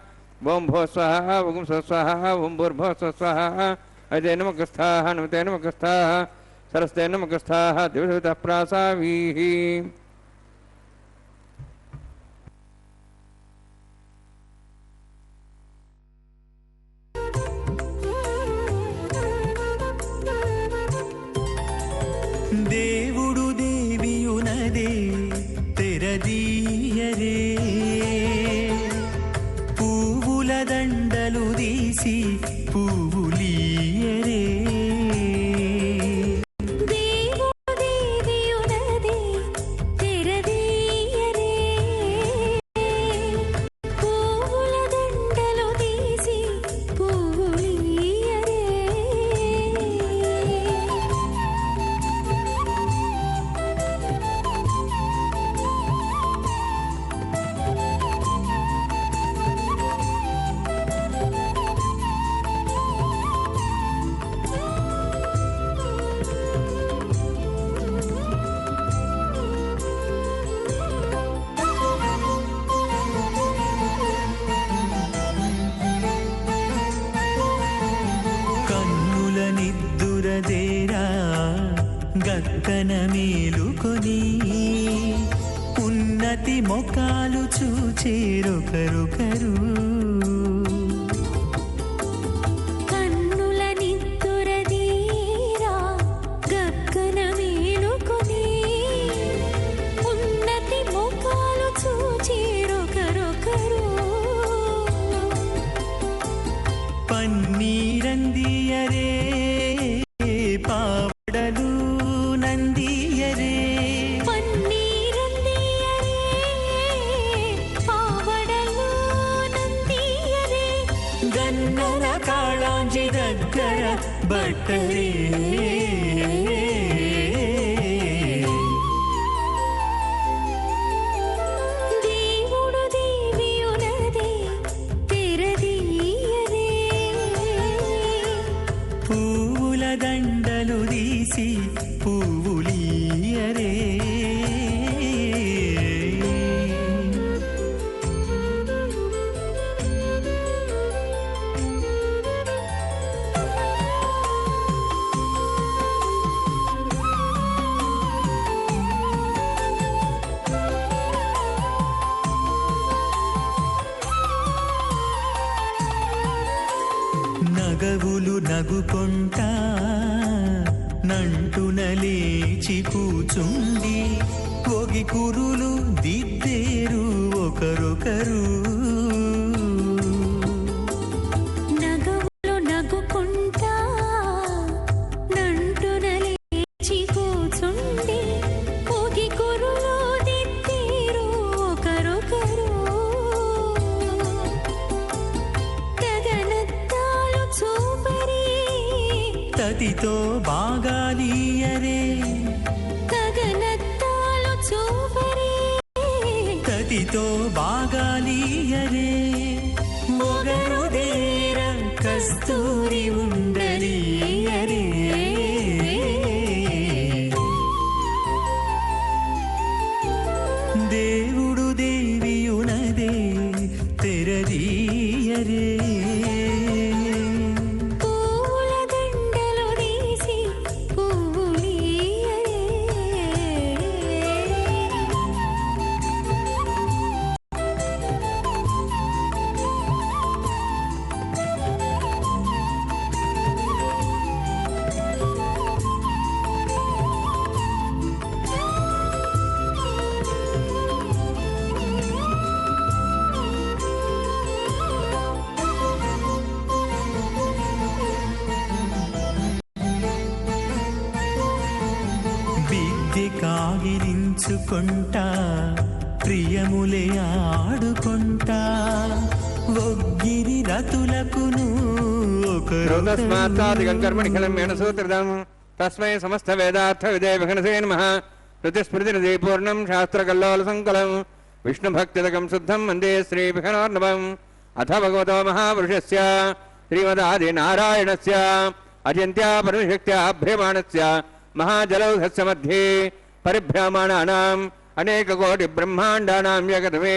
ओं भो स्वाहा ओं स्वाहा ओं भूर्भुवः स्वाहा अजय नमस्काः नमते नमस्काः सरस्ते नमस्काः दिवसवितः प्रासावीः దేవుడు దేవియునదే తెరదీయరే పువ్వుల దండలు తీసి పువ్వులీయరే గక్కన మేలుకొని ఉన్నతి మొకాలు చూచేరొకరొకరు కన్నుల నిద్దురదీరా గక్కన మేలుకొని ఉన్నతి మొకాలు చూచేరొకరొకరు పన్నీరందియరే పావడలు నందియరే పన్నీరందియరే పావడలు నందియరే గన్నర కాళాంజి దగ్గర బట్టరే దేవుడు దేవియునదే తెరదీయరే పువ్వుల దండలు తీసి పువ్వులీయరే నగవులు నగుకొంటా నంటున లేచి కూచుండి ఒగి కురులు దిద్దేరు ఒకరొకరు నగవులు నగుకుంటా నంటున బాగాలీయరే గగనత్తాలు చూపరే కతితో బాగాలీయరే మొగరుదేర కస్తూరి ఉండలీయరే దేవుడు దేవియునదే తెరదీయరే పూల దండలు తీసి పువ్వులీయరే విద్య కాగిలించుకుంటా ప్రియములే ఆడుకుంటా ఒగ్గిరి రతులకును శ్రోతస్మాత్తాదికం కర్మణి ఖిలం సూత్రదం తస్మై సమస్త వేదార్థ విజయ విఘనసే నమః రుతిస్మృతినిధి పూర్ణం శాస్త్రకల్లోల సంకలం విష్ణుభక్తిదకం శుద్ధం వందే శ్రీ విఘ్నోర్ణవం అథ భగవతో మహాపురుషస్య శ్రీమదాది నారాయణస్య అచింత్యా పరమశక్త్యాభ్యమాణస్య మహాజలౌఘస్య మధ్యే పరిభ్రమాణానాం అనేకకోటి బ్రహ్మాండానాం యగతమే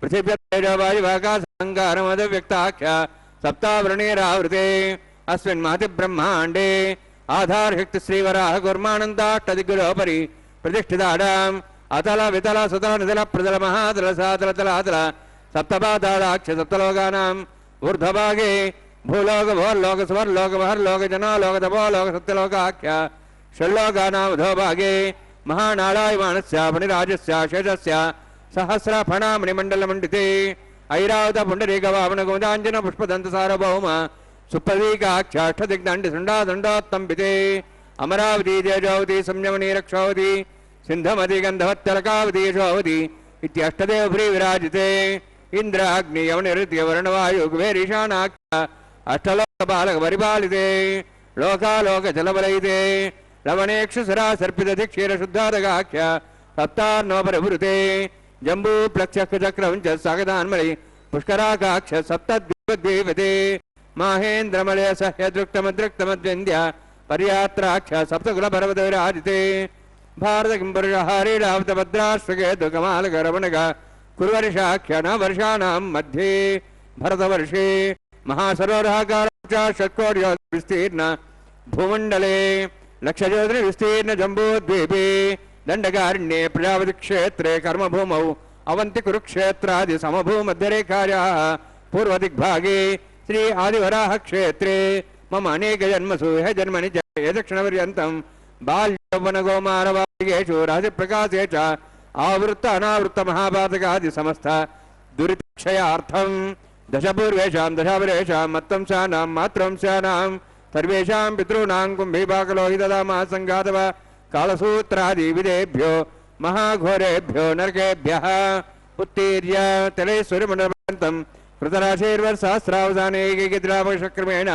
పృథివ్యవాయువాకాశాంగారమదవ్యక్తాఖ్య సప్తావృణేరావృతే అస్మిన్ మహతి బ్రహ్మాండే ఆధారశక్తి శ్రీవరాహ గుర్మానందాష్టదిగ్గులోపరి ప్రతిష్ఠితాడాం అతల వితల సుతల నితల ప్రతల మహాతల సాతల తలాతల సప్తపాతాళాక్ష సప్తలోకానాం ఊర్ధ్వభాగే భూలోక భోర్లోక స్వర్లోక మహర్లోక జనాలోక తపోలోక సత్యలోకాఖ్య షల్లోకానాం అధోభాగే మహానాళాయమానస్య ఫణిరాజస్య శేషస్య సహస్రఫణామణిమండలమండితే ఐరావత పుండరీకవామన గోదాంజన పుష్పదంత సార్వభౌమ సుప్రదీకాక్షాష్టదిగ్దండి సుండాదండోత్తంబితే అమరావతి తేజావతి సంయమనీ రక్షావతి సింధమతి గంధవత్తలకావతి యశోవతి ఇత్యష్టదేవ భ్రీ విరాజితే ఇంద్ర అగ్ని యవనిరుత్య వర్ణవాయు కుబేరీశానాఖ్య అష్టలోక బాలక పరిపాలితే లోకాలోక జలబలయితే లవణేక్షుసరా సర్పిత క్షీర శుద్ధాదగాఖ్య సప్తాన్నోపరభృతే జంబూ ప్లక్షక్రచక్రం చ సాగదాన్మలి పుష్కరాకాక్ష సప్తద్వీపద్వీపతే మాహేంద్రమలయ సహ్యదృక్తమద్రక్తమద్వంద్య పర్యాత్రాక్ష సప్తకుల పర్వత విరాజితే భారత కింపురుషహారీడావతభద్రాశ్వకేతు కమాలకరమణగ కుర్వర్షాఖ్య నవర్షాణం మధ్యే భరతవర్షే మహాసరోరహాకార షట్కోటి విస్తీర్ణ భూమండలే లక్షజ్యోతిని విస్తీర్ణ జంబూద్వీపే దండకారణ్యే ప్రజాపతి క్షేత్రే కర్మభూమౌ అవంతి కురుక్షేత్రాది సమభూమధ్యరేఖాయాః పూర్వదిగ్భాగే శ్రీ ఆదివరాహ క్షేత్రే మమ అనేక జన్మసు హ జన్మని చ యదక్షణపర్యంతం బాల్యౌవనగోమారవాదికేషు రహస్యప్రకాశే చ ఆవృత్త అనావృత్త మహాపాతకాది సమస్త దురితక్షయార్థం దశపూర్వేషాం దశాపరేషాం మత్వంశానాం మాతృవంశానాం సర్వేషాం పితॄణాం కుంభీపాకలోహితదామా సంఘాతవ కాళసూత్రాది విదేభ్యో మహాఘోరేభ్యో నరకేభ్యః ఉత్తీర్య తలేశ్వరిమండలం కృతరాశైర్వర్సహస్రావసానేకైకద్రాపక్రమేణ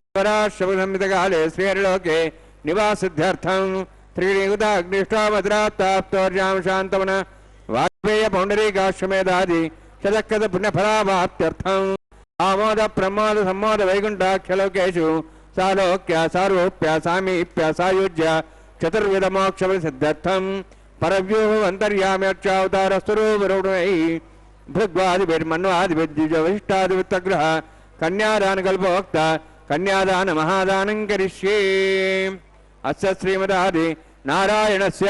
శివరాశమితకాలే శ్రీహరిలోకే నివాసిద్ధ్యర్థం త్రీణీయుతాగ్నిష్టామద్రాప్తాప్తోర్యాం శాంతమన వాజ్పేయ పౌండరీకాశ్వమేధాది శతకృత పుణ్యఫలాభాప్త్యర్థం ఆమోద ప్రమోద సమ్మోద వైకుంఠాఖ్యలోకేషు సాలోక్య సారూప్య సామీప్య సాయుజ్య చతుర్విధ మోక్షఫల సిద్ధ్యర్థం పరవ్యూహ అంతర్యామ్యక్షావతారస్తురూపరుణై భృగ్వాదిభిర్మన్వాదిభిర్జిజవిష్టాదివిత్తగ్రహ కన్యాదాన కల్పోక్త కన్యాదాన మహాదానం కరిష్యే అస్య శ్రీమదాది నారాయణస్య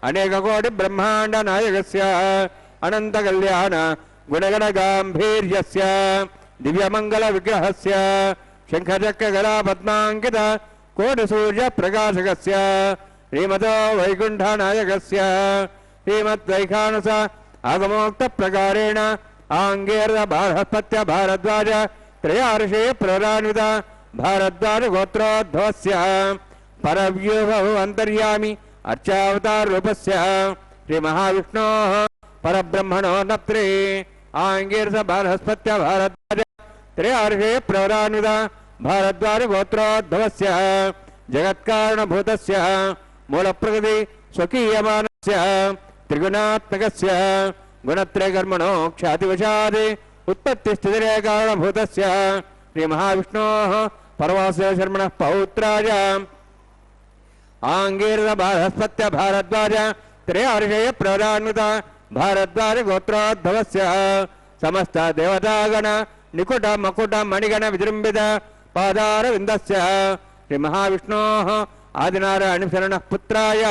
అనేక కోటి బ్రహ్మాండ నాయకస్య అనంత కళ్యాణ గుణగణ గాంభీర్యస్య దివ్యమంగళ విగ్రహస్య శంఖచక్ర గలా పద్మాంకిత కోటి సూర్య ప్రకాశకస్య శ్రీమతో వైకుంఠ నాయకస్య శ్రీమద్వైఖానస ఆగమోక్త ప్రకారేణ ఆంగేర్ద బృహస్పత్య భారద్వాజ త్రయార్షే ప్రరాన్విత భారద్వాజ గోత్రోద్భవస్య పరవ్యూహ అంతర్యామి అర్చావతార రూపస్య శ్రీ మహావిష్ణోః పరబ్రహ్మణో నప్త్రే ఆంగేర్ద బృహస్పత్య భారద్వాజ త్రయార్షే ప్రరాన్విత భారద్వాజ గోత్రోద్భవస్య जगत्कारणभूतस्य मूलप्रकृति स्वकीयमानस्य त्रिगुणात्मकस्य गुणत्रयकर्मणो ख्यातिवशात् उत्पत्तिस्थितिरे कारणभूतस्य श्रीमहाविष्णोः परवासदेव शर्मणः पौत्राय आंगीरस बृहस्पत्य भारद्वाज त्रयार्षेय प्रदान्वित भारद्वाज गोत्रोद्भवस्य समस्त देवतागण निकुट मकुट मणिगण विजृंभित पादार विंदस्य श्री महाविष्णोः आदिनारायण शरणः पुत्राय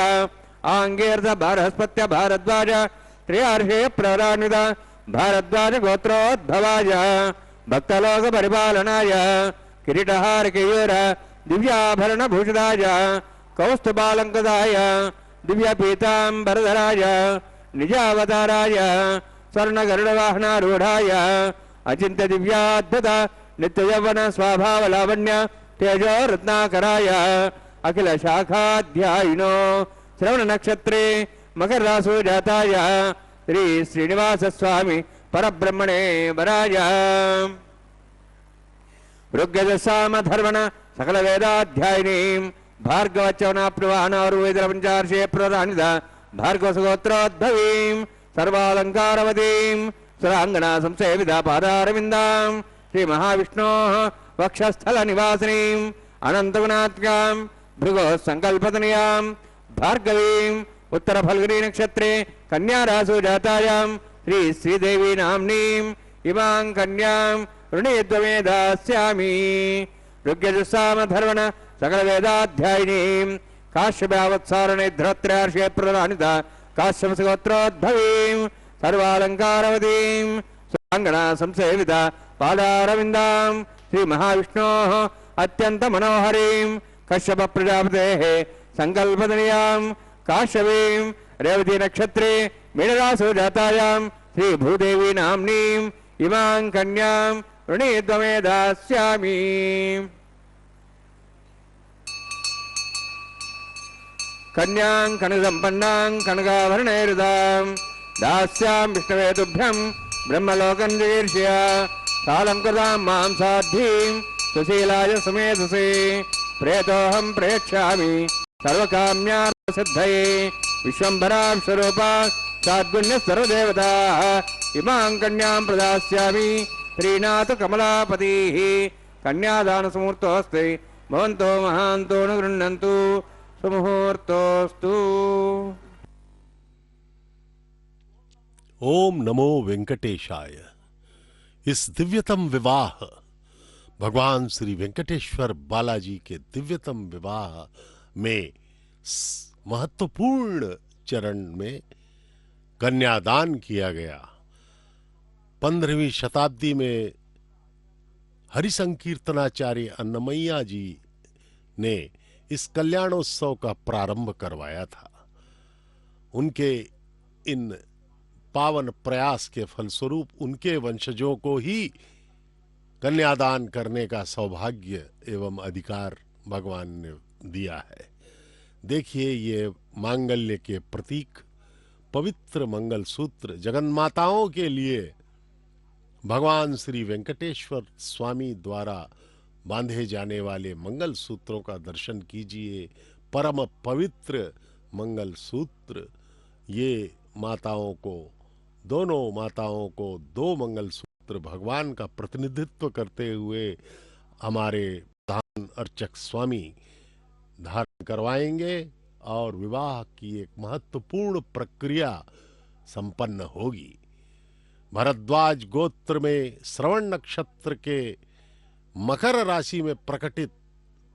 आंगीरस बृहस्पत्य भारद्वाज त्रयार्षेय प्रदान्वित भारद्वाज गोत्रोद्भवाय भक्तलोक परिपालनाय किरीटहार केयूर दिव्याभरण भूषिताय कौस्तुभालंकृताय दिव्य पीतांबरधराय निजावताराय स्वर्ण गरुड़वाहनारूढ़ाय अचिंत्य दिव्याद्भुत नित्य यौवन स्वभाव लावण्य तेजो रत्नाकराय अखिल शाखाध्यायिनो श्रवण नक्षत्रे मकर रासु जाताय श्री श्रीनिवास स्वामी परब्रह्मणे वराय ऋग्वेदसाम धर्मण सकल वेदाध्यायिनी भार्गवचवनाप्नुवानारुवेदरपञ्चार्षे प्रदानित भार्गवसुगोत्रोद्भवीं सर्वालङ्कारवतीं सुराङ्गना संसेविता पादारविन्दां श्रीमहाविष्णोः वक्षस्थलनिवासिनीम् अनन्तगुणात्मकां भृगोः सङ्कल्पतनयां भार्गवीम् उत्तरफल्गुनी नक्षत्रे कन्यारासु जातायां श्री श्रीदेवी नाम्नीम् इमां कन्यां ऋणेद्वमे दास्यामि ऋग्यजुस्साम धर्मण सकल वेदाध्यायिनीं काश्यपावत्सारणे धरत्रयार्षे प्रदानित काश्यपसुगोत्रोद्भवीं सर्वालङ्कारवतीं सुराङ्गना संसेविता पादारविन्दां श्रीमहाविष्णोः अत्यन्त मनोहरीं कश्यप प्रजापतेः सङ्कल्पतनयां काश्यपीं रेवती नक्षत्रे मीनरासु जातायां श्री भूदेवी नाम्नीम् इमां कन्यां ऋणेद्वमे दास्यामि कन्यां कनकसम्पन्नां कनकाभरणैरुदां दास्यां विष्णवे तुभ्यं ब्रह्मलोकं जिगीर्ष्य सालङ्कृतां मां साध्वीं सुशीलाय समेधसे प्रेतोऽहं प्रेक्ष्यामि सर्वकाम्यार्थसिद्धये विश्वम्भरां स्वरूपा साद्गुण्यः सर्वदेवताः इमां कन्यां प्रदास्यामि श्रीनाथ कमलापतिः कन्यादानसमुहूर्तोऽस्ति भवन्तो महान्तो न गृह्णन्तु सुमुहूर्तोऽस्तु। ओम नमो वेंकटेशाय। इस दिव्यतम विवाह भगवान श्री वेंकटेश्वर बालाजी के दिव्यतम विवाह में महत्वपूर्ण चरण में कन्यादान किया गया। 15वीं शताब्दी में हरिसंकीर्तनाचार्य अन्नमैया जी ने इस कल्याणोत्सव का प्रारंभ करवाया था। उनके इन पावन प्रयास के फलस्वरूप उनके वंशजों को ही कन्यादान करने का सौभाग्य एवं अधिकार भगवान ने दिया है। देखिए, ये मांगल्य के प्रतीक पवित्र मंगल सूत्र जगन्माताओं के लिए भगवान श्री वेंकटेश्वर स्वामी द्वारा बांधे जाने वाले मंगल सूत्रों का दर्शन कीजिए। परम पवित्र मंगल सूत्र, ये दोनों माताओं को दो मंगल सूत्र भगवान का प्रतिनिधित्व करते हुए हमारे प्रधान अर्चक स्वामी धारण करवाएंगे और विवाह की एक महत्वपूर्ण प्रक्रिया संपन्न होगी। भरद्वाज गोत्र में श्रवण नक्षत्र के मकर राशि में प्रकटित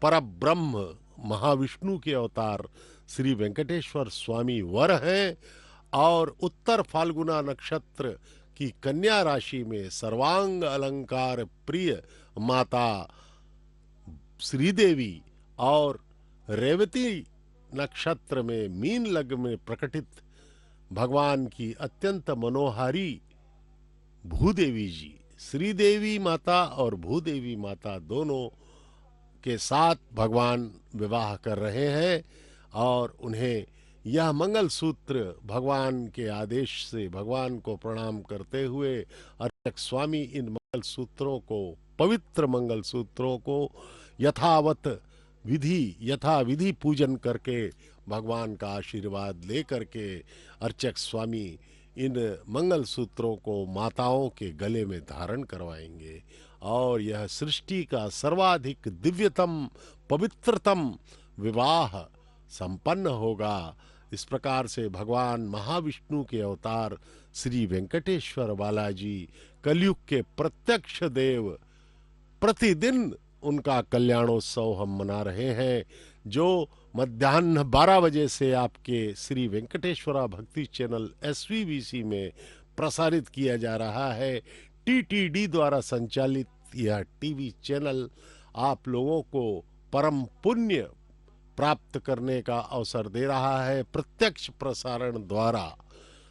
परब्रह्म महाविष्णु के अवतार श्री वेंकटेश्वर स्वामी वर हैं और उत्तर फाल्गुना नक्षत्र की कन्या राशि में सर्वांग अलंकार प्रिय माता श्रीदेवी और रेवती नक्षत्र में मीन लग्न में प्रकटित भगवान की अत्यंत मनोहारी भूदेवी जी, श्रीदेवी माता और भूदेवी माता दोनों के साथ भगवान विवाह कर रहे हैं और उन्हें यह मंगल सूत्र भगवान के आदेश से भगवान को प्रणाम करते हुए अर्चक स्वामी इन मंगल सूत्रों को, पवित्र मंगल सूत्रों को यथावत विधि यथा विधि पूजन करके भगवान का आशीर्वाद लेकर के अर्चक स्वामी इन मंगल सूत्रों को माताओं के गले में धारण करवाएंगे और यह सृष्टि का सर्वाधिक दिव्यतम पवित्रतम विवाह संपन्न होगा। इस प्रकार से भगवान महाविष्णु के अवतार श्री वेंकटेश्वर बालाजी कलयुग के प्रत्यक्ष देव, प्रतिदिन उनका कल्याणोत्सव हम मना रहे हैं, जो मध्याह्न 12 बजे से आपके श्री वेंकटेश्वरा भक्ति चैनल SVBC में प्रसारित किया जा रहा है। TTD द्वारा संचालित यह टीवी चैनल आप लोगों को परम पुण्य प्राप्त करने का अवसर दे रहा है। प्रत्यक्ष प्रसारण द्वारा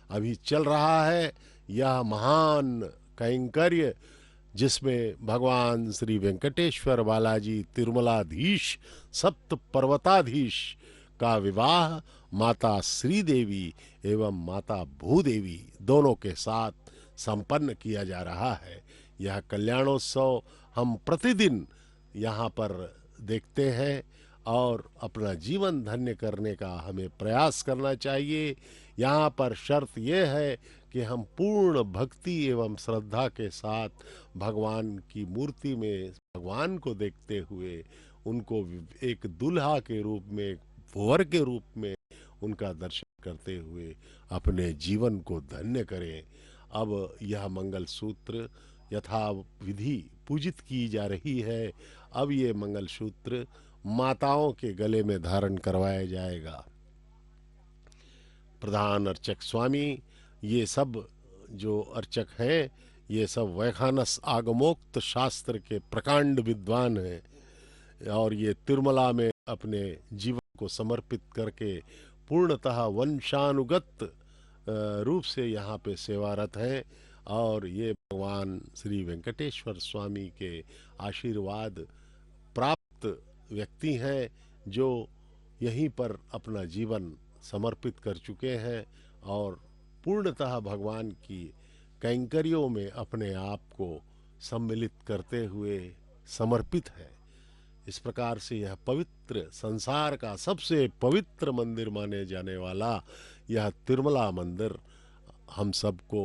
अभी चल रहा है यह महान कैंकर्य, जिसमें भगवान श्री वेंकटेश्वर बालाजी तिरुमलाधीश सप्त पर्वताधीश का विवाह माता श्रीदेवी एवं माता भूदेवी दोनों के साथ संपन्न किया जा रहा है। यह कल्याणोत्सव हम प्रतिदिन यहाँ पर देखते हैं और अपना जीवन धन्य करने का हमें प्रयास करना चाहिए। यहाँ पर शर्त यह है कि हम पूर्ण भक्ति एवं श्रद्धा के साथ भगवान की मूर्ति में भगवान को देखते हुए उनको एक दुल्हा के रूप में, एक वर के रूप में उनका दर्शन करते हुए अपने जीवन को धन्य करें। अब यह मंगल सूत्र यथा विधि पूजित की जा रही है। अब ये मंगल सूत्र माताओं के गले में धारण करवाया जाएगा। प्रधान अर्चक स्वामी ये सब जो अर्चक हैं ये सब वैखानस आगमोक्त शास्त्र के प्रकांड विद्वान हैं और ये तिरुमला में अपने जीवन को समर्पित करके पूर्णतः वंशानुगत रूप से यहाँ पे सेवारत हैं और ये भगवान श्री वेंकटेश्वर स्वामी के आशीर्वाद प्राप्त व्यक्ति हैं जो यहीं पर अपना जीवन समर्पित कर चुके हैं और पूर्णतः भगवान की कैंकर्यों में अपने आप को सम्मिलित करते हुए समर्पित है। इस प्रकार से यह पवित्र संसार का सबसे पवित्र मंदिर माने जाने वाला यह तिरुमला मंदिर हम सबको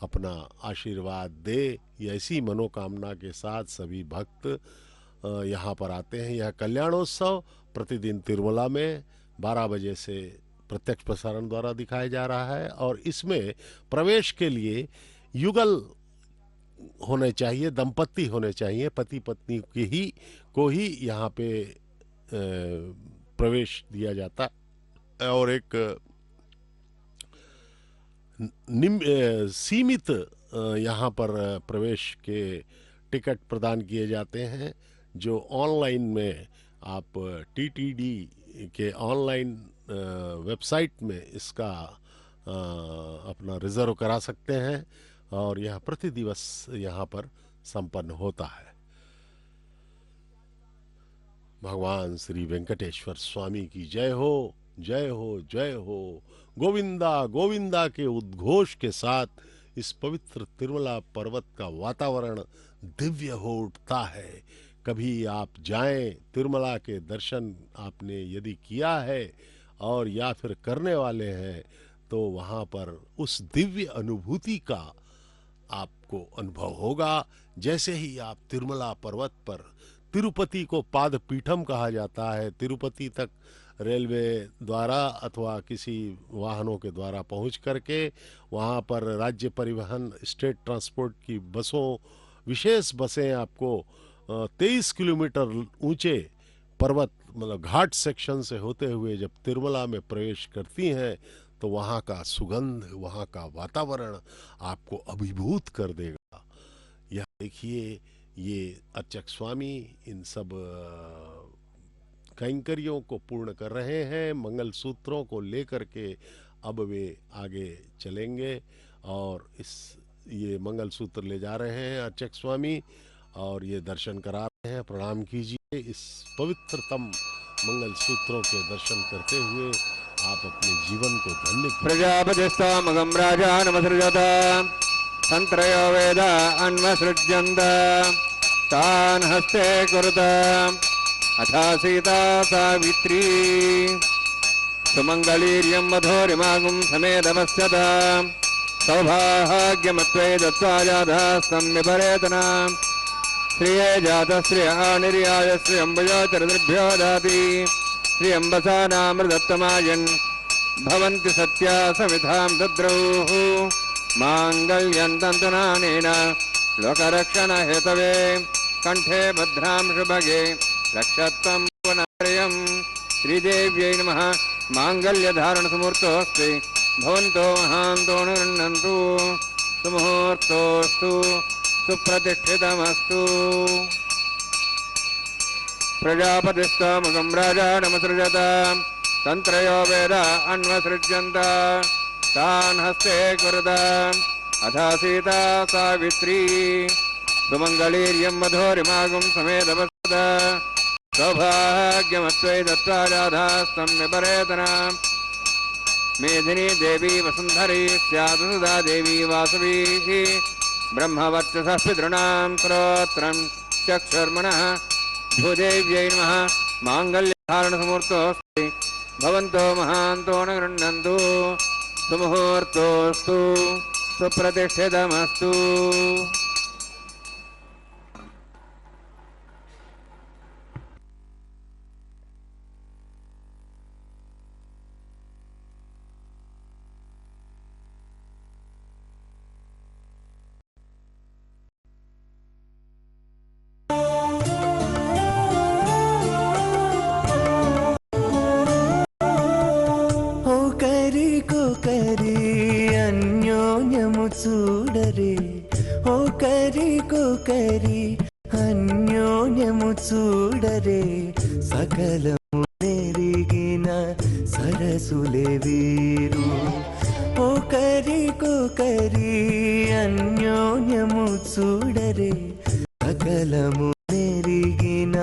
अपना आशीर्वाद दे, ऐसी मनोकामना के साथ सभी भक्त यहाँ पर आते हैं। यह कल्याणोत्सव प्रतिदिन तिरुमला में 12 बजे से प्रत्यक्ष प्रसारण द्वारा दिखाया जा रहा है और इसमें प्रवेश के लिए युगल होने चाहिए, दंपति होने चाहिए, पति पत्नी को ही यहाँ पे प्रवेश दिया जाता है और एक सीमित यहाँ पर प्रवेश के टिकट प्रदान किए जाते हैं जो ऑनलाइन में आप TTD के ऑनलाइन वेबसाइट में इसका अपना रिजर्व करा सकते हैं और यह प्रति दिवस यहाँ पर संपन्न होता है। भगवान श्री वेंकटेश्वर स्वामी की जय हो, जय हो, जय हो। गोविंदा गोविंदा के उद्घोष के साथ इस पवित्र तिरुमला पर्वत का वातावरण दिव्य हो उठता है। कभी आप जाएं, तिरुमला के दर्शन आपने यदि किया है और या फिर करने वाले हैं तो वहाँ पर उस दिव्य अनुभूति का आपको अनुभव होगा। जैसे ही आप तिरुमला पर्वत पर, तिरुपति को पाद पीठम कहा जाता है, तिरुपति तक रेलवे द्वारा अथवा किसी वाहनों के द्वारा पहुंच करके वहाँ पर राज्य परिवहन स्टेट ट्रांसपोर्ट की बसों, विशेष बसें आपको 23 किलोमीटर ऊंचे पर्वत मतलब घाट सेक्शन से होते हुए जब तिरुमला में प्रवेश करती हैं तो वहाँ का सुगंध, वहाँ का वातावरण आपको अभिभूत कर देगा। यह देखिए, ये अर्चक स्वामी इन सब कैंकर्यों को पूर्ण कर रहे हैं। मंगल सूत्रों को लेकर के अब वे आगे चलेंगे और ये मंगल सूत्र ले जा रहे हैं अर्चक स्वामी और ये दर्शन करा रहे हैं। प्रणाम कीजिए। इस पवित्रतम मंगल सूत्रों के दर्शन करते हुए आप अपने जीवन को धन्य कीजिए। प्रजापतिस्तामगं राजा नमसृजत तन्त्रयो वेद अन्वसृज्यन्त तान् हस्ते कुरुत अथा सीता सावित्री सुमङ्गलीर्यं वधूरिमागुं समेदपश्यता सौभाग्यमत्वै दत्त्वा जातस्तं विपरेतनां श्रिये जातश्रियः निर्याय श्रियम्बयोतिर्भ्यो दाति श्रियम्बसानामृतत्तमायन् भवन्ति सत्या समिधां दद्रौः माङ्गल्यं तन्तुनानेन लोकरक्षणहेतवे कंठे भद्रां शुभगे रक्षत्वं पुनर्यं श्रीदेव्यै नमः माङ्गल्यधारणसमुहूर्तोऽस्ति भवन्तो महान्तो निरण्यन्तु सुमुहूर्तोऽस्तु सुप्रतिष्ठितमस्तु प्रजापतिस्तमुखं राजा नमसृजत तन्त्रयो वेद अन्वसृज्यन्त तान् हस्ते कुरुत अथा सीता सावित्री सुमङ्गलीर्यं वधूरिमागुं समेदपश्यत सौभाग्यमत्वै दत्त्वा जातस्तं विपरेतनां मेदिनी देवी वसुन्धरी स्यात् सुधा देवी वासवी ब्रह्मवर्चसः पितॄणां स्तोत्रं चक्षुर्मनः भूदेव्यै नमः माङ्गल्यधारणसमुहूर्तोऽस्ति भवन्तो महान्तो न गृह्णन्तु सुमुहूर्तोऽस्तु सुप्रतिष्ठितमस्तु చూడరే ఓ కరి అన్యోన్యము చూడరే సకలము నెరిగిన సరసులే వీరు ఓ కరి అన్యోన్యము చూడరే సకలము నెరిగిన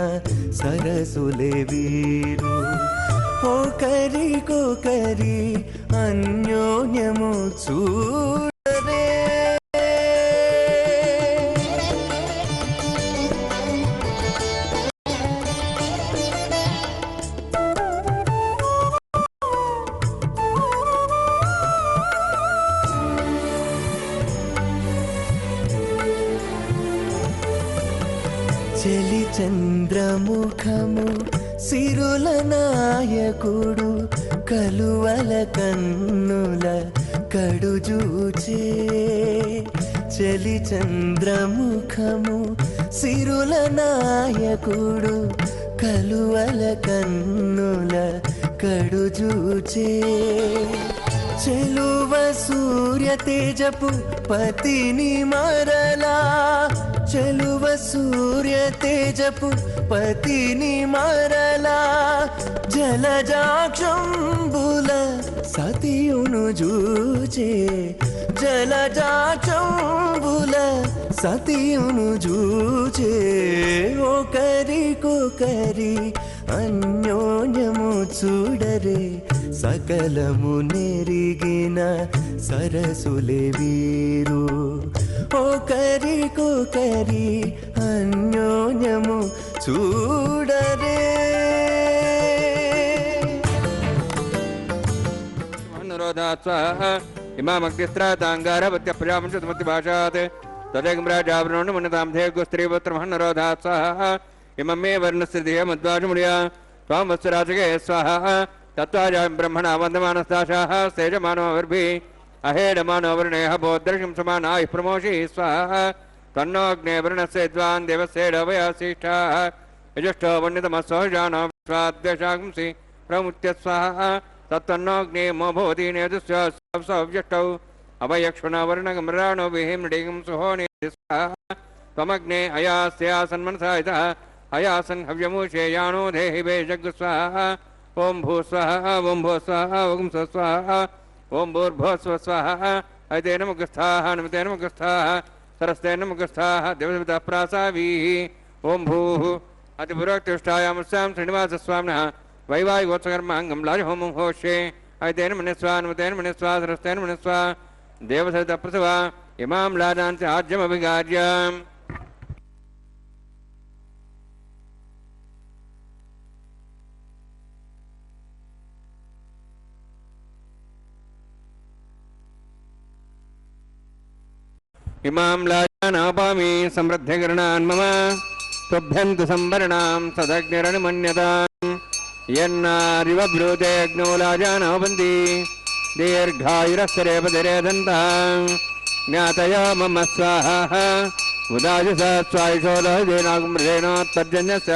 సరసులే వీరు ఓ కరి అన్యోన్యము చూడరే చలి చంద్రముఖము సిరుల నాయకుడు కలువల కన్నుల కడుజూచే చలి చంద్రముఖము సిరుల నాయకుడు కలువల కన్నుల కడుజూచే చెలువ సూర్య తేజపు పతిని మరలా చెలువ సూర్య తేజపు పతిని మరలా జలజాక్షంబుల సతియును జూచే జలజాక్షంబుల సతియును జూచే ఓ కరి అన్యోన్యము చూడరే సకలము నెరిగిన సరసులే వీరు ఓ కరి అన్యోన్యము చూడరే ఇమామగ్నిస్త్రాతాంగారవత్య ప్రజాపంచమతి భాషాత్ తదేకం రాజావరణం మన్యతాం ధేగు స్త్రీపుత్రమహన్నరోధాత్ స్వాహ ఇమమే వర్ణస్థితియ మద్వాజముడియా త్వాం వత్సరాజకే స్వాహ తత్వాజాం బ్రహ్మణ వందమానస్తాశాః సేజమానోవర్భి అహేడమానో వర్ణేః బోద్ధర్షం సమానాః ప్రమోషి స్వాహ తన్నోగ్నే వర్ణస్య ద్వాన్ దేవస్యేడవయాశిష్టాః యజుష్టో వన్యతమస్సోజానో విశ్వాద్వేషాంసి ప్రముత్య స్వాహ తత్తన్నోగ్నే మోభవతి నేదుస్య సవ్యష్టౌ అభయక్ష్మణ వర్ణగమ్రాణో విహిమ్డిగం సుహోని స్వాహ త్వమగ్నే అయాస్యాసన్మనసాయితః అయాసన్ హవ్యమూషేయానో దేహి వేజగ్గు స్వాహ ఓం భూ స్వాహ ఓం భూ స్వాహ ఓం స్వాహ ఓం భూర్భువస్వ స్వాహ ఐతేన ముఖస్థాః నమతేన ముఖస్థాః సరస్తేన ముఖస్థాః దేవదేవతా ప్రాసావీః ఓం భూః అతిపురోక్తిష్టాయాముస్యాం శ్రీనివాసస్వామినః వైవాహికోత్సకర్మాంగం లాజహోమం హోష్యే ఐతేన మనిస్వా నమతేన మనిస్వా సరస్తేన మనిస్వా దేవసరిత ప్రసవ ఇమాం లాజాంతి ఆజ్యమభిగార్యాం इमां लाजानापामि समृद्धिकरणान् मम तुभ्यन्तु संवरणां सदग्निरनुमन्यताम् यन्नारिव ब्रूते अग्नो लाजानावन्ति दीर्घायुरस्तरेपतिरे दन्ताम् ज्ञातया मम स्वाहा उदाजसा स्वायुषो दहदेनागुमृतेनोत्तर्जन्यस्य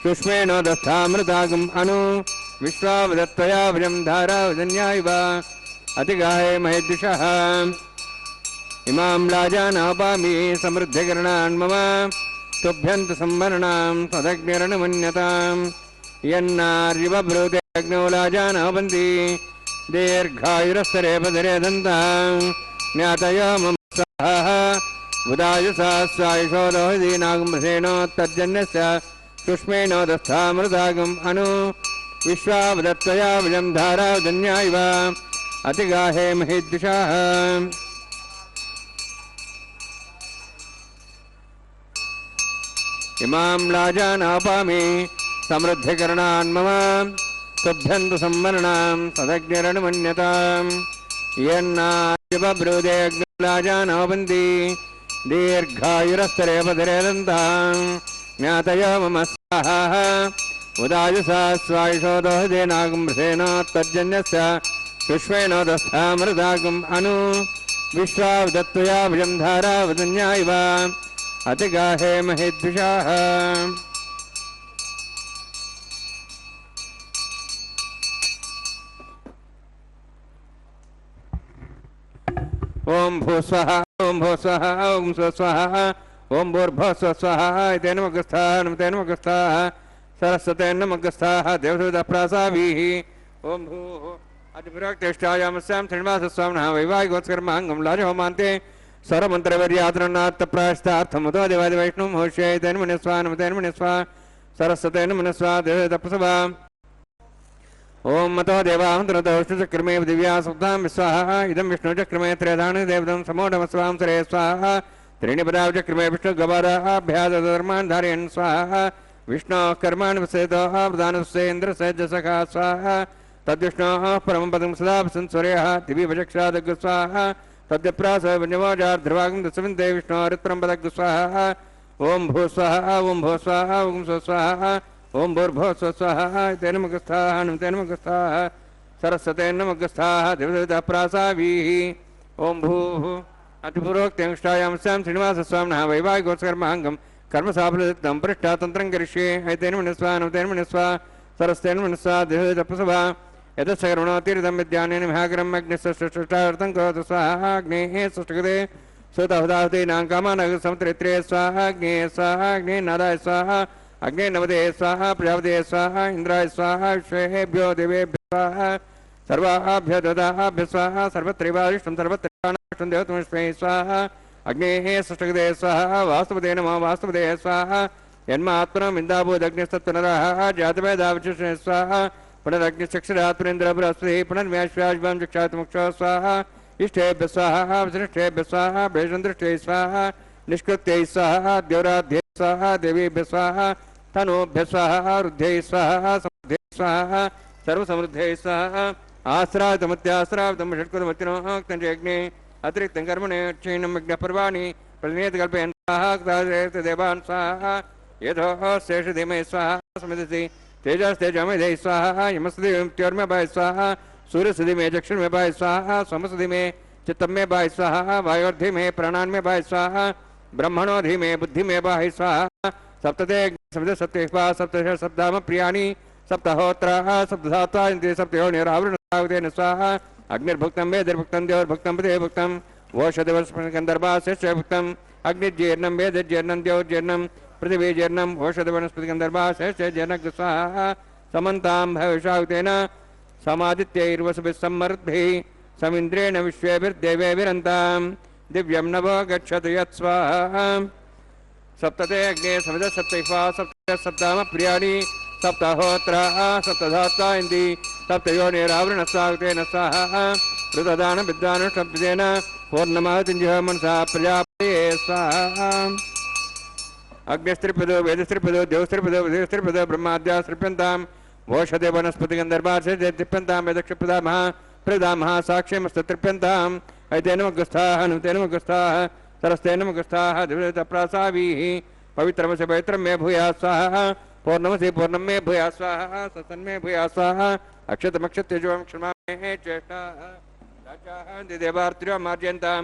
सुष्मेण दस्थामृतागम् अनु विश्वावदत्तया वजं धारावजन्यायव अतिगाहे महेद्विषः इमां लाजानापामि समृद्धिकरणान् मम तुभ्यन्तु संवरणां तदग्निरनुमन्यताम् यन्नार्यव ब्रूते अग्नौ लाजानावन्ति दीर्घायुरस्तरेपतिरे दन्ताम् ज्ञातया मम स्वाहा उदायुसा स्वायुषो दहदीनागुमृतेनोत्तर्जन्यस्य सुष्मेणोदस्थामृतागम् अनु विश्वावदत्तया वजं धारावजन्यायव अतिगाहे महेद्विषः इमां लाजानापामि समृद्धिकरणान् मम तुभ्यन्तु संवरणां तदग्निरनुमन्यताम् यन्नार्यव ब्रूते अग्नो लाजानावन्ति दीर्घायुरस्तरेपतिरे दन्ताम् ज्ञातया मम स्वाहा उदायुसा स्वायुषो दहदेनागुमृतेनोत्तर्जन्यस्य सुष्मेणोदस्थामृतागम् अनु विश्वावदत्तया वजं धारावजन्यायव अतिगाहे महेद्विषः ओम भूस्वः ओम भूस्वः ओम स्वस्वः ओम भूर्भुवः स्वः इति नमस्काः नमते नमस्काः सरस्वते नमस्काः देवसुतप्रासाभिः ओम भूः अतिपुराक्तिष्ठायामस्यां श्रीनिवासस्वामिनः वैवाहिकोत्कर्माङ्गं लाजहोमान्ते स्वरमन्त्रवर्यातरन्नात्तप्रायश्चार्थमुतो देवादिवैष्णवं होष्ये तेन मुनिस्वा नमते मुनिस्वा सरस्वते नमस्वा देवसुतप्रसवा ओम मतो देवान्तरतो विष्णुचक्रमे दिव्या सप्तां विस्वाहा इदं विष्णुचक्रमे त्रयधानि देवतं समोढमस्वां सरे स्वाहा त्रीणि पदावचक्रमे विष्णुगवादाभ्याधर्मान् धारयन् स्वाहा विष्णोः कर्माणि वसेतोः प्रधानस्येन्द्रसज्जसखा स्वाहा तद्विष्णोः परमपदं सदा संस्वर्यः दिविवचक्षादग् स्वाहा तद्यप्रासवन्यवाजार्ध्रवागं दशविन्दे विष्णोरित्रं पदग् स्वाहा ओम भूस्वाहा ओम भूस्वाहा ओम स्वस्वाहा ओम भूर्भुवः स्वस्वाहा तेन नमस्काः नमते नमस्काः सरस्वते नमस्काः देवसुतप्रासाभिः ओम भूः अतिपूर्वोक्त्यङ्ष्टायामस्यां श्रीनिवासस्वामिनः वैवाहिकोत्कर्माङ्गं कर्मसाफलयुक्तं पृष्ठातन्त्रं करिष्ये ऐतेन मनस्वा नमतेन मनस्वा सरस्तेन मनस्वा देवसुतप्रसवा यतश्चकर्मणोतीर्थं विद्यानेन विहागरम् अग्निष्ठार्थं करोतु स्वाहा अग्नेः सृष्टगते सुतहुदाहुतीनां कामानः समुद्रित्रे स्वाहा अग्नेः स्वाहा अग्नेः नादाय स्वाहा अग्ने नवदे स्वाहा प्रजापते स्वाहा इंद्राय स्वाहा विश्वेभ्यो देवेभ्यो स्वाहा सर्वाभ्यो ददाभ्यो स्वाहा सर्वत्रैवारिष्टं सर्वत्रैवानाष्टं देवतमस्मै स्वाहा अग्नेः सृष्टगते स्वाहा वास्तवते नमः वास्तवते स्वाहा यन्मात्मनं इन्दाभूदग्निस्तत्पुनरः जातवेदावचिष्णे स्वाहा पुनरग्निचक्षुरात्मनेन्द्र बृहस्पतिः पुनर्व्याश्वाज्वां चक्षात्मुक्षः स्वाहा इष्टेभ्यः स्वाहा वसिष्ठेभ्यः स्वाहा भेषन्दृष्टे स्वाहा निष्कृत्यै स्वाहा द्यौराध्ये स्वाहा देवीभ्यः स्वाहा तनोभ्यः स्वाहा रुद्ध्यै स्वाहा समृद्धै स्वाहा सर्वसमृद्धै स्वाहा आश्रावितमत्याश्रावितं षट्कृतमतिनोक्तं च यज्ञे अतिरिक्तं कर्मणे क्षीणं यज्ञपर्वाणि प्रतिनियतकल्पयन् स्वाहा देवान् स्वाहा यथोः शेषधीमहि स्वाहा समिधि तेजस्तेजमेधै स्वाहा यमस्तिर्म्योर्म्यभाय स्वाहा सूर्यसुधिमे चक्षुर्म्यभाय स्वाहा सोमसुधिमे चित्तमे भाय स्वाहा वायोर्धिमे प्राणान्मे स्वाहा ब्रह्मणो धीमे बुद्धिमे बाहि स्वाहा सप्तते सप्तः सप्तश सप्ताम प्रियाणि सप्तहोत्राः सप्तधात्वा इन्द्रिय सप्तयोनिरावृणसावतेन स्वाहा अग्निर्भुक्तं वेदिर्भुक्तं देवर्भुक्तं पदेर्भुक्तं ओषधवनस्पतिगन्धर्वाशेषभुक्तं अग्निर्जीर्णं वेदिर्जीर्णं देवोर्जीर्णं पृथिवीजीर्णं ओषधवनस्पतिगन्धर्वाशेषजीर्णं स्वाहा समन्तां भविषावतेन समादित्यैर्वसुभिः सम्मरुद्भिः समिन्द्रेण विश्वेभिर्देवेभिरन्तां दिव्यं नभो गच्छतु यत्स्वाहा सप्तते अग्ने समिध सप्तैफा सप्त सप्ताम प्रियाणि सप्तहोत्राः सप्तधात्वा इन्द्रि सप्तयोनिरावृणस्वागतेन स्वाहा ऋतदान विद्वानुष्टब्देन पूर्णमाहुतिञ्जः मनसा प्रजापते स्वाहा अग्निस्त्रिपदो वेदस्त्रिपदो देवस्त्रिपदो विधिस्त्रिपदो ब्रह्माद्यास्त्रिप्यन्तां ओषधे वनस्पतिगन्धर्वार्षे तृप्यन्तां वेदक्षिप्रदामः प्रदामः साक्ष्यमस्तृप्यन्ताम् ऐतेन मग्गस्थाः नुतेन मग्गस्थाः सरस्ते नमस्ताः दिव्यप्रासावीः पवित्रमसि पवित्रं मे भूयात् स्वाहा पूर्णमसि पूर्णं मे भूयात् स्वाहा सत्सन्मे भूयात् स्वाहा अक्षतमक्षत्यजों क्षमामहे चेष्टाः राजाः देवार्त्र्यो मार्जयन्तां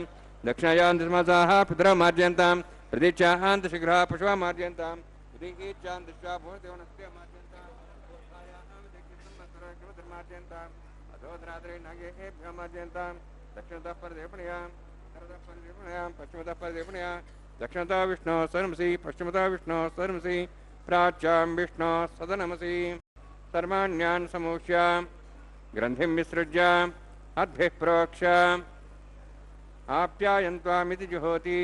दक्षिणायां दशमासाः पितरौ मार्जयन्तां प्रतीच्यां दशग्रहाः पशवः मार्जयन्तां उदीच्यां दृष्ट्वा भुवनदेवनस्य मार्जयन्तां मार्जयन्तां अधोधरात्रे नागेभ्यो मार्जयन्तां दक्षिणतः परदेवपणयां उत्तरतः परदेवपणयां पश्चिमतः परदेवपणयां दक्षिणतः विष्णोः सदनमसि पश्चिमतः विष्णोः सदनमसि प्राच्यां विष्णोः सदनमसि सर्वाण्यान् समूह्य ग्रन्थिं विसृज्य अद्भिः प्रोक्ष आप्यायन्त्वामिति जुहोति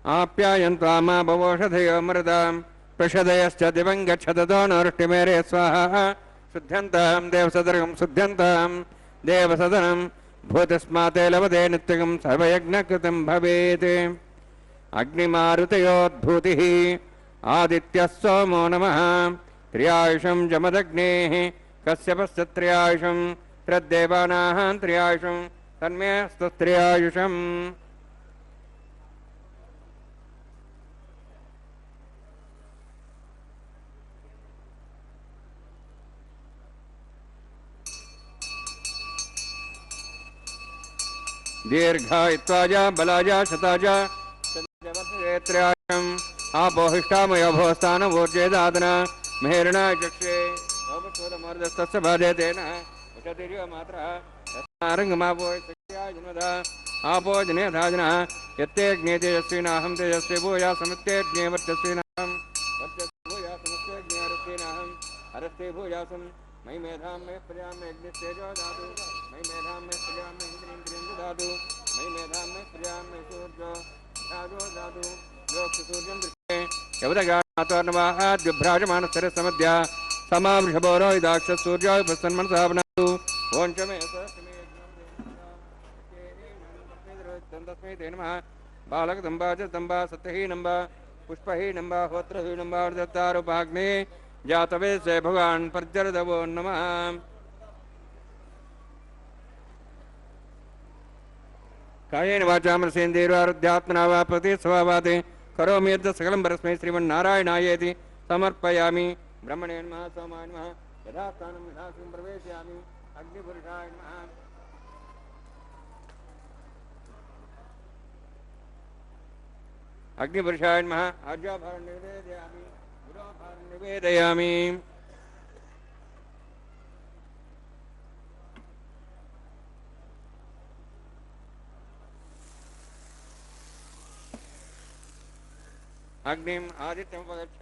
आप्यायन्त्वामा भवोषधयो मृदां प्रषदयश्च दिवं गच्छततो नवृष्टिमेरे स्वाहा शुद्ध्यन्तां देवसदर्गं शुद्ध्यन्तां देवसदनं भूतस्माते लभते नित्यं सर्वयज्ञकृतं भवेत् अग्निमारुतयोद्भूतिः आदित्यः सोमो नमः त्र्यायुषं जमदग्नेः कश्यपस्य त्र्यायुषं तद्देवानाः त्र्यायुषं तन्मे अस्तु त्र्यायुषम् दीर्घायत्वाय बलाय शताय त्र्यायुषम् आपोहिष्ठामयो भोस्थानवोर्जेदादन मेहरणा चक्षे ओपस्वरमर्दस्तस्य बाधेतेन उषतिर्यो मात्रः रत्नारङ्गमापोयशक्त्याजनदा आपो जनेधाजनः यत्ते ज्ञे तेजस्विनाहं तेजस्वी भूया समित्तेज्ञे वर्चस्विनाहं वर्चस्वी भूया समित्तेज्ञे अरस्विनाहं अरस्ते भूयासं मयि मेधां मे प्रजां मे अग्निस्तेजो दातु मयि मेधां मे प्रजां मे इन्द्रियं ददातु मयि मेधां मे प्रजां मे सूर्यो धाजो दातु योक्सूर्यं दृष्टे यवदगात्वर्णवाद्युभ्राजमानस्तरसमद्या समावृषभोरो इदाक्षसूर्यो प्रसन्मनसा बनातु ॐ च मे तस्मै ते नमः बालकदम्बा च दम्बा सत्यहीनम्बा पुष्पहीनम्बा होत्रहीनम्बा दत्तारूपाग्ने जातवे से भगवान पर्जरदवो नमः कायेन वाचा मनसेन्द्रियारुध्यात्मना वा प्रति स्वभावाते करोमि यद् सकलं परस्मै श्रीमन्नारायणायेति समर्पयामि ब्रह्मणे नमः सोमाय नमः यथा स्थानं यथा प्रवेशयामि अग्निपुरुषाय नमः अग्निपुरुषाय नमः आज्ञाभारं निवेदयामि गुरोभारं निवेदयामि अग्निम आदित्यम उपगच्छ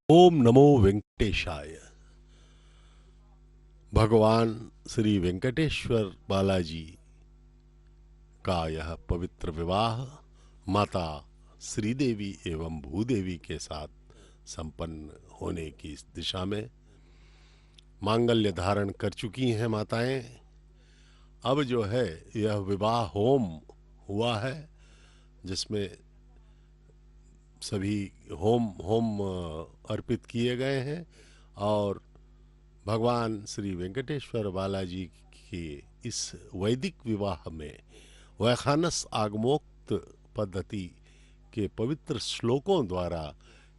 ओम नमो वेंकटेशाय। भगवान श्री वेंकटेश्वर बालाजी का यह पवित्र विवाह माता श्रीदेवी एवं भूदेवी के साथ संपन्न होने की इस दिशा में मांगल्य धारण कर चुकी हैं माताएं। अब जो है यह विवाह होम हुआ है, जिसमें सभी होम अर्पित किए गए हैं और भगवान श्री वेंकटेश्वर बालाजी के इस वैदिक विवाह में वैखानस आगमोक्त पद्धति के पवित्र श्लोकों द्वारा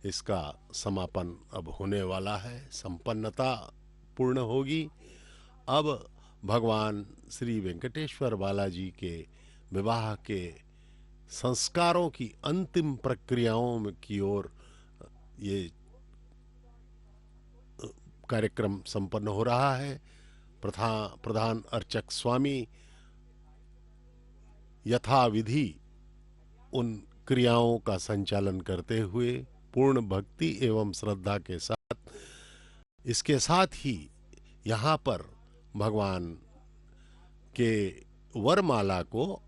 इसका समापन अब होने वाला है, संपन्नता पूर्ण होगी। अब भगवान श्री वेंकटेश्वर बालाजी के विवाह के संस्कारों की अंतिम प्रक्रियाओं की ओर ये कार्यक्रम संपन्न हो रहा है। प्रधान अर्चक स्वामी यथाविधि उन क्रियाओं का संचालन करते हुए पूर्ण भक्ति एवं श्रद्धा के साथ, इसके साथ ही यहाँ पर भगवान के वरमाला को,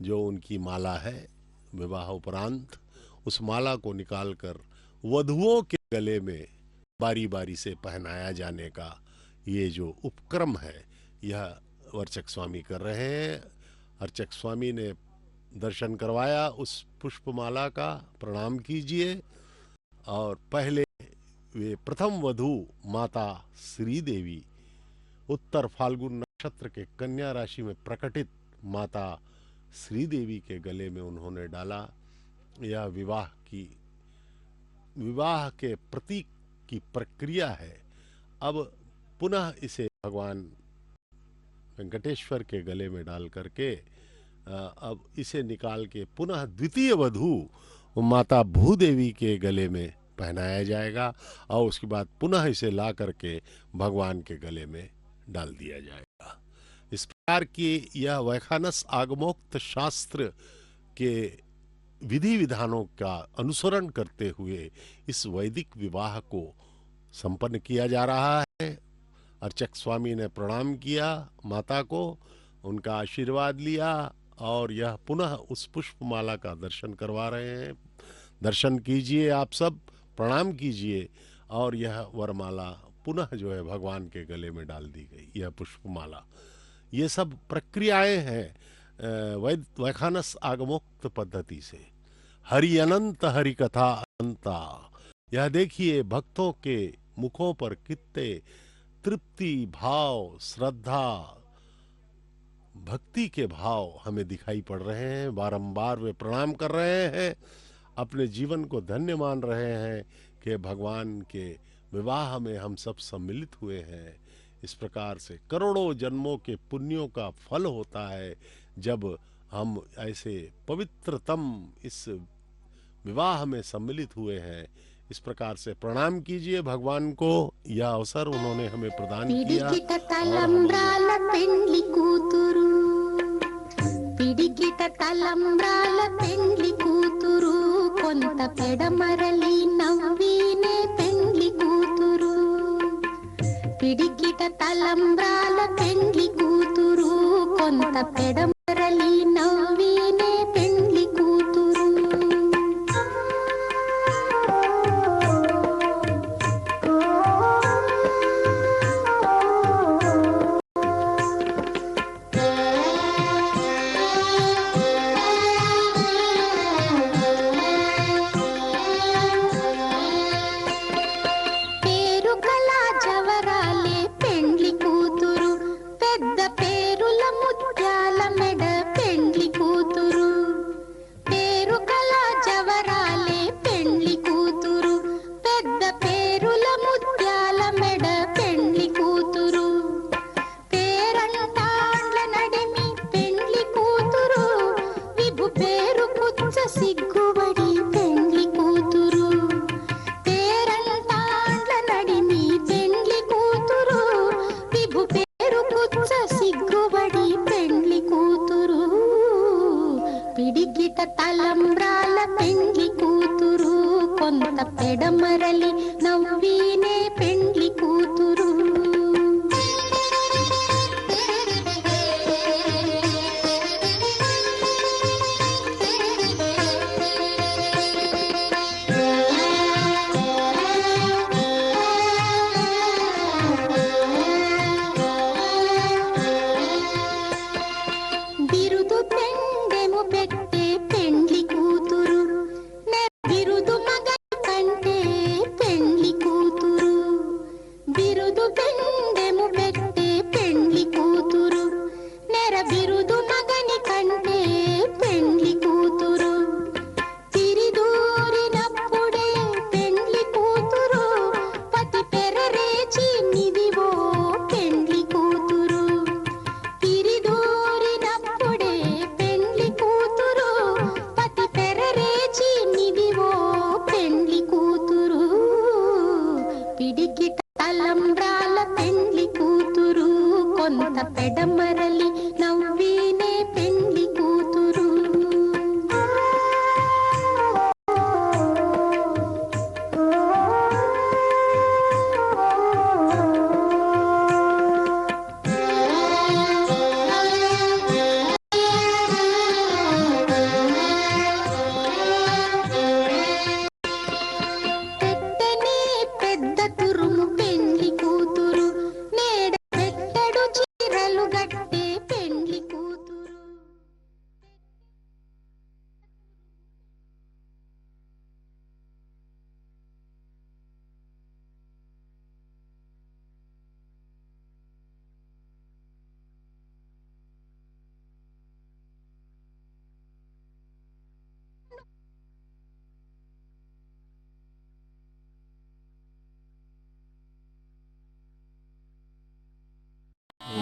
जो उनकी माला है विवाह उपरांत, उस माला को निकालकर वधुओं के गले में बारी बारी से पहनाया जाने का ये जो उपक्रम है, यह वर्चक स्वामी कर रहे हैं। अर्चक स्वामी ने दर्शन करवाया उस पुष्पमाला का, प्रणाम कीजिए। और पहले वे प्रथम वधू माता श्री देवी, उत्तर फाल्गुन नक्षत्र के कन्या राशि में प्रकटित माता श्री देवी के गले में उन्होंने डाला। यह विवाह के प्रतीक की प्रक्रिया है। अब पुनः इसे भगवान वेंकटेश्वर के गले में डाल करके अब इसे निकाल के पुनः द्वितीय वधू माता भूदेवी के गले में पहनाया जाएगा और उसके बाद पुनः इसे ला करके भगवान के गले में डाल दिया जाएगा। इस प्रकार की यह वैखानस आगमोक्त शास्त्र के विधि विधानों का अनुसरण करते हुए इस वैदिक विवाह को संपन्न किया जा रहा है। अर्चक स्वामी ने प्रणाम किया माता को, उनका आशीर्वाद लिया और यह पुनः उस पुष्पमाला का दर्शन करवा रहे हैं। दर्शन कीजिए, आप सब प्रणाम कीजिए। और यह वरमाला पुनः जो है भगवान के गले में डाल दी गई, यह पुष्पमाला। ये सब प्रक्रियाएं हैं वैखानस आगमोक्त पद्धति से। हरि अनंत हरि कथा अनंता। यह देखिए भक्तों के मुखों पर कितने तृप्ति भाव, श्रद्धा, भक्ति के भाव हमें दिखाई पड़ रहे हैं। बारंबार वे प्रणाम कर रहे हैं, अपने जीवन को धन्य मान रहे हैं कि भगवान के विवाह में हम सब सम्मिलित हुए हैं। इस प्रकार से करोड़ों जन्मों के पुण्यों का फल होता है जब हम ऐसे पवित्रतम इस विवाह में सम्मिलित हुए हैं। इस प्रकार से प्रणाम कीजिए भगवान को। यह अवसर उन्होंने हमें प्रदान किया। తలంబ్రాల పెండ్లి కూతురు పిడికిట తలంబ్రాల పెండ్లి కూతురు కొంత పెడమరలి నవ్వినే పెండ్లి కూతురు పిడికిట తలంబ్రాల పెండ్లి కూతురు కొంత పెడమరలి నవ్వినే పెండ్లి కూతురు తలంబ్రాల పెండ్లి కూతురు కొంత పెడమరలి నవ్వినే పెండ్లి కూతురు బిరుదు పెండెము పెట్టే పెండ్లి కూతురు బిరుదు మగని కంటే పెండ్లి కూతురు బిరుదు పెండెము పెట్టే పెండ్లి కూతురు నెర బిరుదు మగని కంటే పెండ్లి కూతురు తిరిదూరినప్పుడే పెండ్లి కూతురు పతి పెరరేచి నిదివో పెండ్లి కూతురు తిరిదూరినప్పుడే పెండ్లి కూతురు పతి పెరరేచి నిదివో పెండ్లి కూతురు పిడికిట తలంబ్రాల పెండ్లి కూతురు కొంత పెడమరలి నవ్వినే పెండ్లి కూతురు विना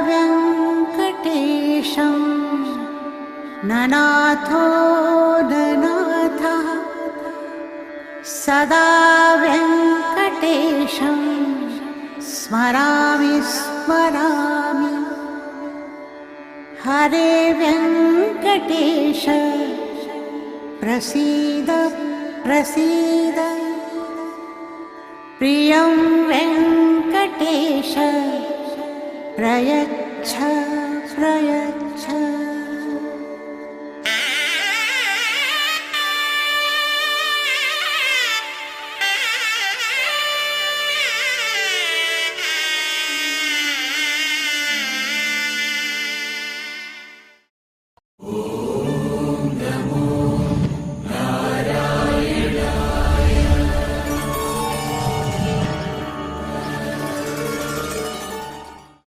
व्यङ्कटेशं ननाथो ननाथः सदा व्यङ्कटेशं स्मरामि स्मरामि हरे व्यङ्कटेश प्रसीद प्रसीद प्रियं वेङ्कटेश प्रयच्छ प्रयच्छ